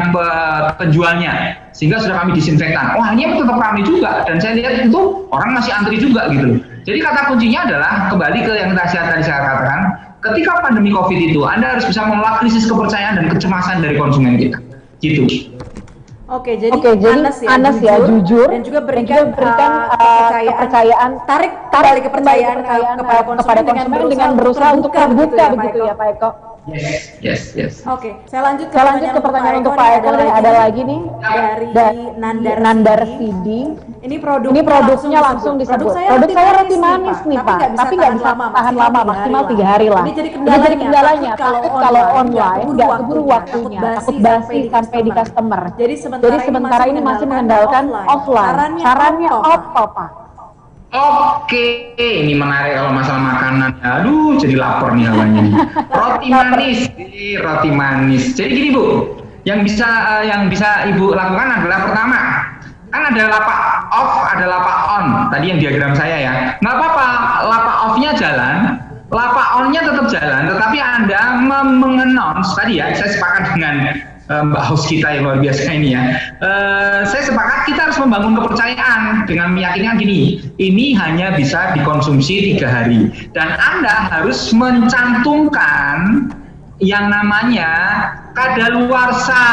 penjualnya. Sehingga sudah kami disinfektan. Wah, ini tetap ramai juga. Dan saya lihat itu orang masih antri juga gitu. Jadi kata kuncinya adalah kembali ke yang tadi saya katakan. Ketika pandemi COVID itu, Anda harus bisa menolak krisis kepercayaan dan kecemasan dari konsumen kita. Gitu. Oke, jadi Anas ya, jujur dan juga berikan kepercayaan, tarik kepercayaan kepada konsumen dengan berusaha untuk terbuka begitu ya Pak Eko. Yes. Oke, saya lanjut ke pertanyaan untuk Pak Eko nih. Ada lagi nih dari Nandar Feeding. Ini produknya langsung disebut. Produk saya roti manis nih Pak, tapi nggak bisa tahan lama, maksimal 3 hari lah. Ini jadi kendalanya. Takut kalau online nggak keburu waktunya, takut basi sampai di customer. Jadi sementara ini masih mengandalkan offline. Sarannya apa Pak? Oke, ini menarik kalau masalah makanan. Aduh, jadi lapar nih hawanya nih. Roti manis. Jadi gini Bu, yang bisa Ibu lakukan adalah pertama, kan ada lapak off, ada lapak on. Tadi yang diagram saya ya. Nggak apa-apa, lapak off-nya jalan, lapak on-nya tetap jalan, tetapi Anda mengannounce tadi ya. Saya sepakat dengan Mbak host kita yang luar biasa ini ya. Saya sepakat kita harus membangun kepercayaan dengan meyakinkan gini, ini hanya bisa dikonsumsi 3 hari dan Anda harus mencantumkan yang namanya kadaluarsa,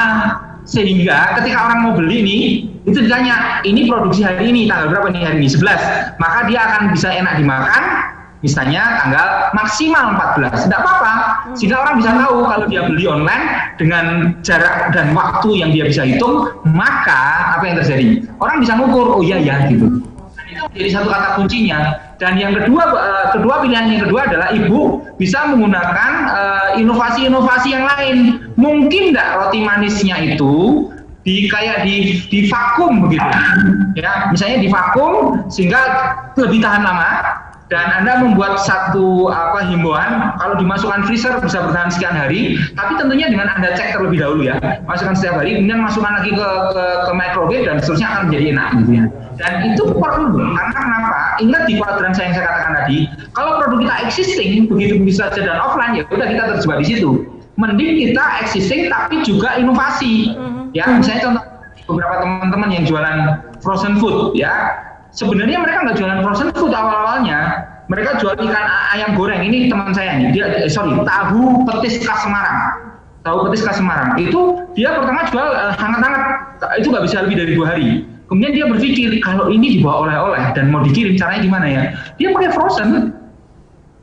sehingga ketika orang mau beli nih itu ditanya, ini produksi hari ini tanggal berapa nih hari ini 11, maka dia akan bisa enak dimakan. Misalnya tanggal maksimal 14, tidak apa-apa, sehingga orang bisa tahu kalau dia beli online dengan jarak dan waktu yang dia bisa hitung, maka apa yang terjadi? Orang bisa ngukur, oh iya ya gitu. Dan itu menjadi satu kata kuncinya. Dan yang kedua pilihan yang kedua adalah Ibu bisa menggunakan inovasi-inovasi yang lain. Mungkin nggak roti manisnya itu di vakum begitu, ya, misalnya di vakum sehingga lebih tahan lama. Dan Anda membuat satu himbauan, kalau dimasukkan freezer bisa bertahan sekian hari, tapi tentunya dengan Anda cek terlebih dahulu ya, masukkan setiap hari, kemudian masukkan lagi ke microwave dan seterusnya akan menjadi enak gitu ya. Dan itu perlu, karena kenapa? Ingat di kuadran yang saya katakan tadi, kalau produk kita existing begitu bisa saja dan offline, ya udah kita terjebak di situ. Mending kita existing tapi juga inovasi. Ya, misalnya contoh beberapa teman-teman yang jualan frozen food ya. Sebenarnya mereka nggak jualan frozen food awal-awalnya, mereka jual ikan ayam goreng. Ini teman saya nih, tahu petis khas Semarang. Itu dia pertama jual hangat-hangat, itu nggak bisa lebih dari 2 hari. Kemudian dia berpikir kalau ini dibawa oleh-oleh dan mau dikirim caranya gimana ya? Dia pakai frozen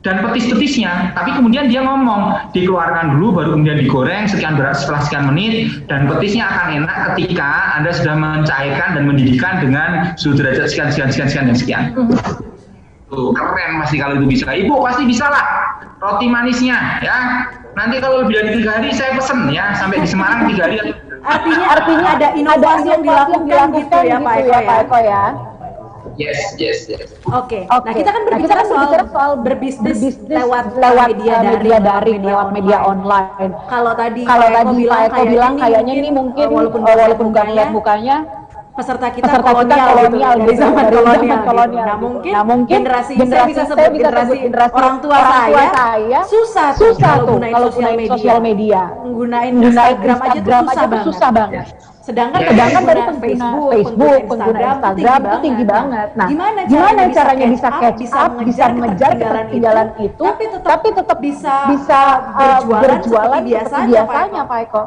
dan petis-petisnya, tapi kemudian dia ngomong dikeluarkan dulu baru kemudian digoreng setelah sekian menit, dan petisnya akan enak ketika Anda sudah mencairkan dan mendidihkan dengan suhu derajat sekian. Tuh, keren pasti kalau itu bisa. Ibu pasti bisa lah roti manisnya ya. Nanti kalau lebih dari 3 hari saya pesen ya, sampai di Semarang 3 hari. Artinya ada inovasi yang dilakukan gitu ya Pak Eko ya. Yes. Oke. Nah, kita kan berbicara soal berbisnis lewat media daring, lewat media online. Kalau tadi Pak Eko bilang kayaknya ini mungkin walaupun nggak lihat mukanya, peserta kita kolonial di zaman kolonial. Nah, mungkin generasi saya bisa sebut generasi orang tua saya susah tuh kalau gunain sosial media. Gunain Instagram aja tuh susah banget. Sedangkan dari Facebook, pengguna Instagram itu tinggi banget. Nah, gimana caranya bisa catch up, bisa mengejar ketinggalan itu, tapi tetap bisa berjualan seperti biasanya, Pak Eko?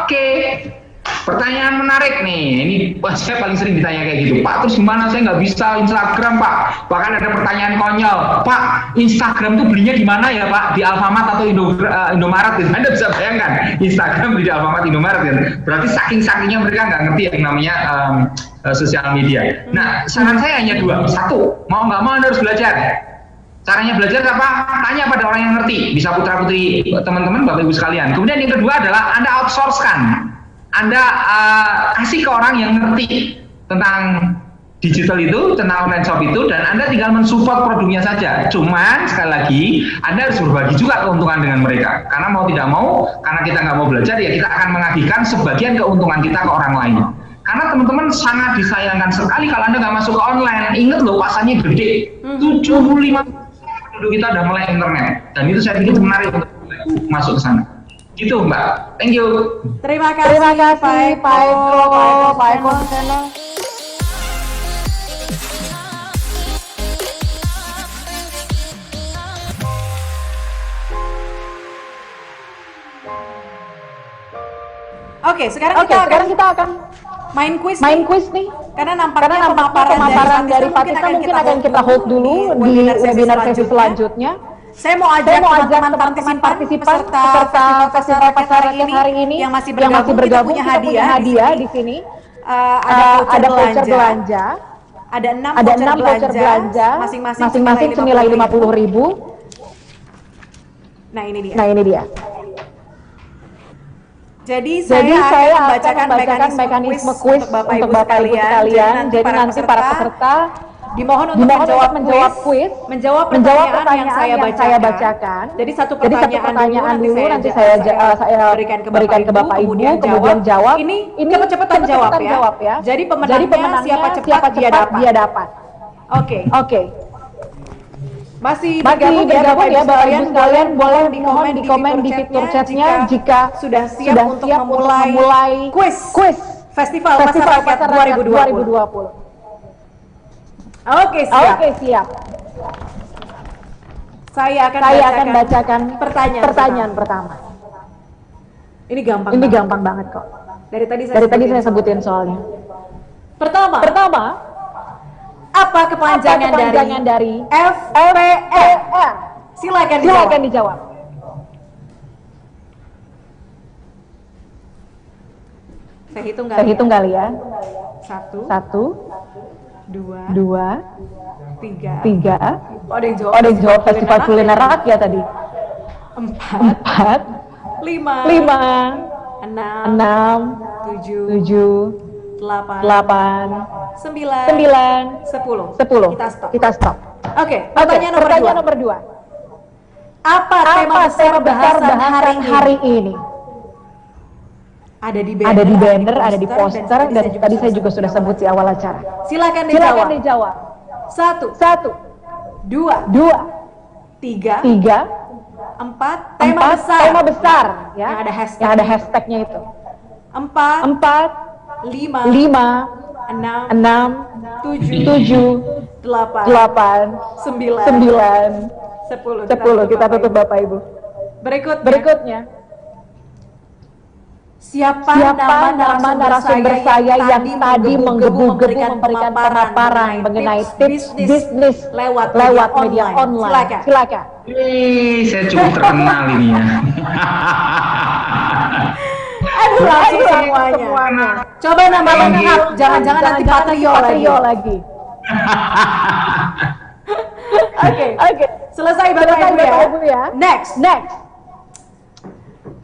Oke. Pertanyaan menarik nih, ini saya paling sering ditanya kayak gitu, Pak, terus gimana saya nggak bisa Instagram Pak? Bahkan ada pertanyaan konyol, Pak, Instagram tuh belinya di mana ya Pak? Di Alfamart atau Indomaret? Anda bisa bayangkan, Instagram beli di Alfamart, Indomaret kan? Berarti saking-sakingnya mereka nggak ngerti yang namanya sosial media. Nah, saran saya hanya 2. 1, mau nggak mau Anda harus belajar. Caranya belajar apa? Tanya pada orang yang ngerti, bisa putra-putri teman-teman, Bapak Ibu sekalian. Kemudian yang kedua adalah Anda outsource-kan. Anda kasih ke orang yang ngerti tentang digital itu, tentang online shop itu, dan Anda tinggal mensupport produknya saja. Cuman sekali lagi Anda harus berbagi juga keuntungan dengan mereka, karena mau tidak mau, karena kita nggak mau belajar ya kita akan menagihkan sebagian keuntungan kita ke orang lain. Karena teman-teman sangat disayangkan sekali kalau Anda nggak masuk ke online. Ingat loh, pasarnya gede, 75% penduduk kita udah mulai internet, dan itu saya pikir menarik untuk masuk ke sana. Gitu Mbak, thank you. Terima kasih Pak Eko. Oke, sekarang kita akan main quiz nih. Karena nampaknya pemaparan dari Pak Tita mungkin akan kita hold dulu di webinar sesi selanjutnya. Saya mau ajak teman-teman partisipan peserta festival pasar rakyat hari ini yang masih bergabung, kita punya hadiah di sini. Ada voucher belanja. Ada 6 voucher belanja, masing-masing senilai 50.000. Nah ini dia. Jadi saya akan membacakan mekanisme kuis untuk Bapak Ibu sekalian. Jadi nanti para peserta dimohon untuk menjawab pertanyaan yang saya bacakan. Jadi satu pertanyaan dulu nanti saya berikan ke Bapak Ibu, kemudian jawab. Ini cepet-cepetan jawab ya. Jadi pemenangnya siapa cepat dia dapat. Oke. Masih bergabung ya Bapak Ibu sekalian, boleh di komen di fitur chatnya jika sudah siap untuk memulai kuis Festival Pasar Rakyat 2020. Oke, siap. Saya akan bacakan pertanyaan pertama. Ini gampang banget kok. Dari tadi saya sebutin soalnya. Pertama, apa kepanjangan dari FPR? Silakan dijawab. Saya hitung kali ya. 1, 2, 3. Ada yang jawab Festival Kuliner Rakyat tadi. 4, 5, 6, 7, 8, 9, 10. Kita stop. Oke, pertanyaan nomor 2. Apa tema besar bahasan hari ini? Ada di banner, ada di poster, dan tadi saya juga sudah sebut di awal acara. Silakan dijawab. 1, 2, 3, 4. Tema besar, ya. Yang ada hashtagnya itu. 4, 5, 6, 7, 8, 9, 10. Kita tutup Bapak Ibu. Berikutnya. Siapa nama narasumber saya yang tadi menggebu-gebu memberikan pemaparan mengenai tips bisnis lewat media online? Silakan. Saya cukup terkenal ini ya. Aduh, langsung semuanya. Coba nambah lengkap, jangan-jangan nanti Patrio lagi. Oke. Selesai Bapak Ibu ya. Next.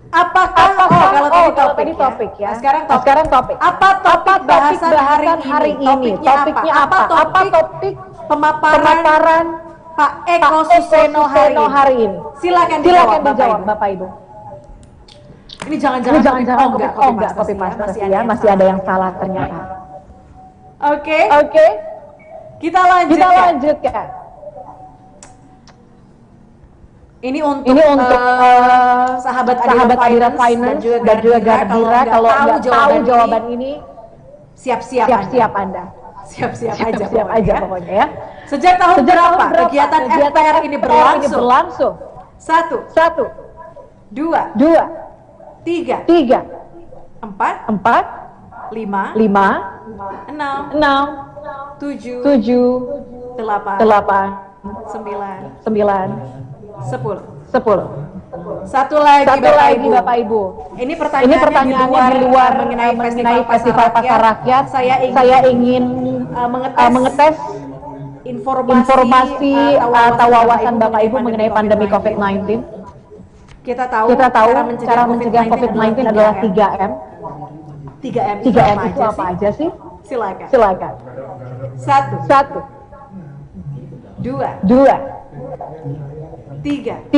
Apakah kalau tadi topik ya. Sekarang topik. Apa topik bahasan hari ini? Topiknya apa? Apa topik pemaparan Pak Eko Suseno hari ini? Silakan dijawab Bapak Ibu. Ini jangan-jangan copy paste ya, masih ada yang salah ternyata. Oke. Kita lanjutkan. Ini untuk sahabat Adira Finance dan juga Gardira, kalau nggak tahu jawaban ini, siap-siap Anda. Siap-siap aja pokoknya ya. Sejak tahun berapa kegiatan FPR ini berlangsung? 1, 2, 3, 4, 5, 6, 7, 8, 9, 10. Satu lagi Bapak Ibu. Ini pertanyaannya di luar mengenai Festival Pasar Rakyat. Saya ingin mengetes informasi atau wawasan Bapak Ibu mengenai pandemi COVID-19. Kita tahu cara mencegah COVID-19 adalah 3M. 3M itu apa aja sih? Silakan. 1, 2, 3, 4,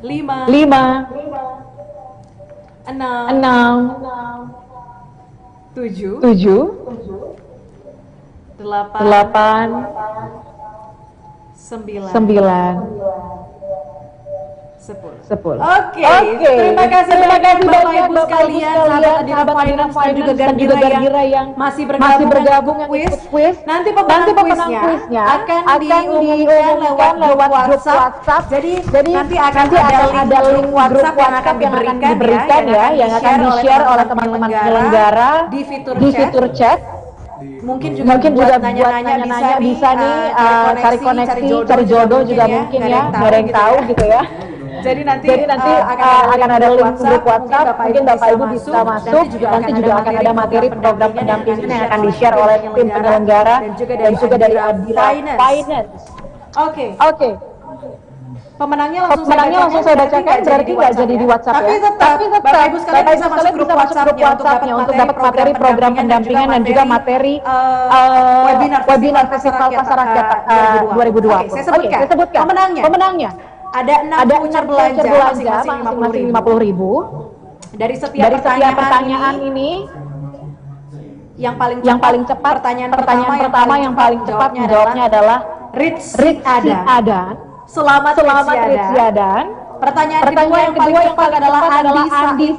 5, 6, 7, 8, 9, 10. Oke. Terima kasih Bapak Ibu sekalian, sahabat Adira Finance dan juga Gardira yang masih bergabung yang ikut kuis. Nanti pemenang kuisnya akan diumumkan lewat grup WhatsApp. Jadi nanti akan ada link WhatsApp yang akan diberikan ya, yang akan di-share oleh teman-teman penyelenggara di fitur chat. Mungkin juga buat nanya-nanya bisa nih cari koneksi, cari jodoh juga mungkin ya, nggak ada yang tahu gitu ya. Jadi nanti akan ada link grup WhatsApp, mungkin Bapak Ibu bisa masuk, nanti juga akan ada materi program pendampingan yang akan di-share oleh tim penyelenggara dan juga dari Adira Finance. Oke. Pemenangnya langsung saya bacakan, berarti nggak jadi di WhatsApp ya. Tapi tetap Bapak Ibu sekalian bisa masuk grup WhatsApp-nya untuk dapat materi program pendampingan dan juga materi webinar Festival Pasar Rakyat 2020. Saya sebutkan. Pemenangnya ada 6 voucher belanja masing-masing 50.000. Dari setiap pertanyaan ini yang paling cepat pertanyaan pertama yang paling cepat menjawabnya adalah Rizky Adan. Selamat Rizky Adan. Pertanyaan kedua yang paling cepat adalah Andi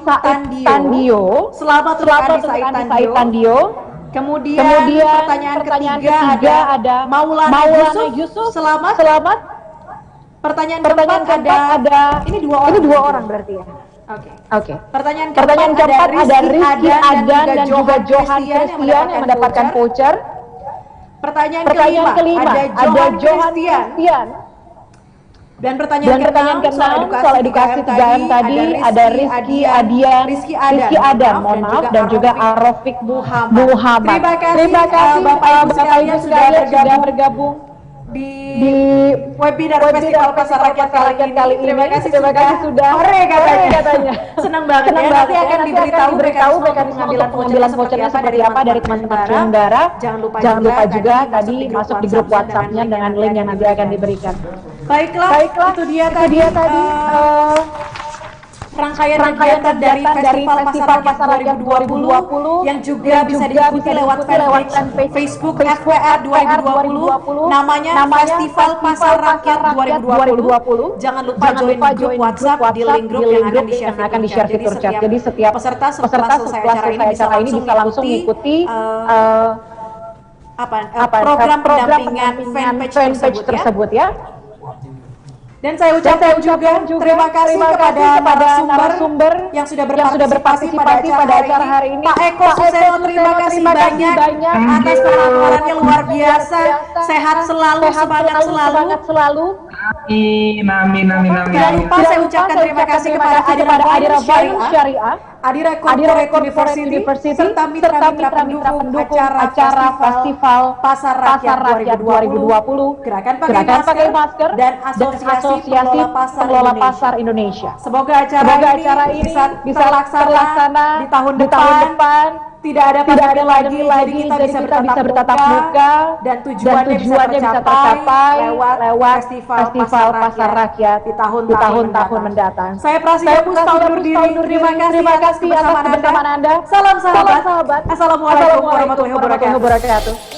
Tandio. Selamat untuk Andi Said Tandio. Kemudian pertanyaan ketiga ada Maulana Yusuf. Selamat. Pertanyaan keempat ada ini dua orang berarti ya. Oke. Pertanyaan keempat ada Rizky Adan dan juga Johan Christian yang mendapatkan voucher. Pertanyaan kelima ada Johan Christian. Dan pertanyaan keenam soal edukasi 3M tadi ada Rizky Adan, mohon maaf, dan juga Arofik Muhammad. Terima kasih Bapak Ibu sekalian sudah bergabung di webinar Festival Pasar Rakyat kali ini. Terima kasih sudah sore katanya. Senang banget ya. Nanti akan diberitahu mekanisme pengambilan vouchernya seperti apa dari teman-teman penyelenggara. Jangan lupa juga tadi masuk di grup WhatsApp-nya dengan link yang nanti akan diberikan. Baiklah, itu dia tadi rangkaian kegiatan dari Festival Pasar Rakyat 2020 yang juga bisa diikuti lewat fanpage Facebook FWR 2020. Namanya Festival Pasar Rakyat 2020. Jangan lupa join grup WhatsApp di link grup yang akan di-share fitur chat. Jadi setiap peserta setelah selesai acara ini bisa langsung mengikuti program pendampingan fanpage tersebut ya. Dan saya ucapkan juga terima kasih kepada narasumber yang sudah berpartisipasi pada acara hari ini. Pak Eko Suseno, terima kasih banyak atas pemaparannya luar biasa. Sehat selalu, semangat selalu. Amin. Jangan lupa saya ucapkan terima kasih kepada Adira Finance Syariah, Adira Corporate University, serta mitra-mitra pendukung acara Festival Pasar Rakyat 2020, Gerakan Pakai Masker, dan Asosiasi Pengelola Pasar Indonesia. Semoga acara ini bisa terlaksana di tahun depan. Tidak ada pandemi lagi, jadi kita bisa bertatap muka dan tujuannya bisa tercapai lewat Festival Pasar Rakyat di tahun-tahun mendatang. Saya Prasidya Puspa undur diri. Terima kasih atas kebersamaan Anda. Salam sahabat. Assalamualaikum warahmatullahi wabarakatuh.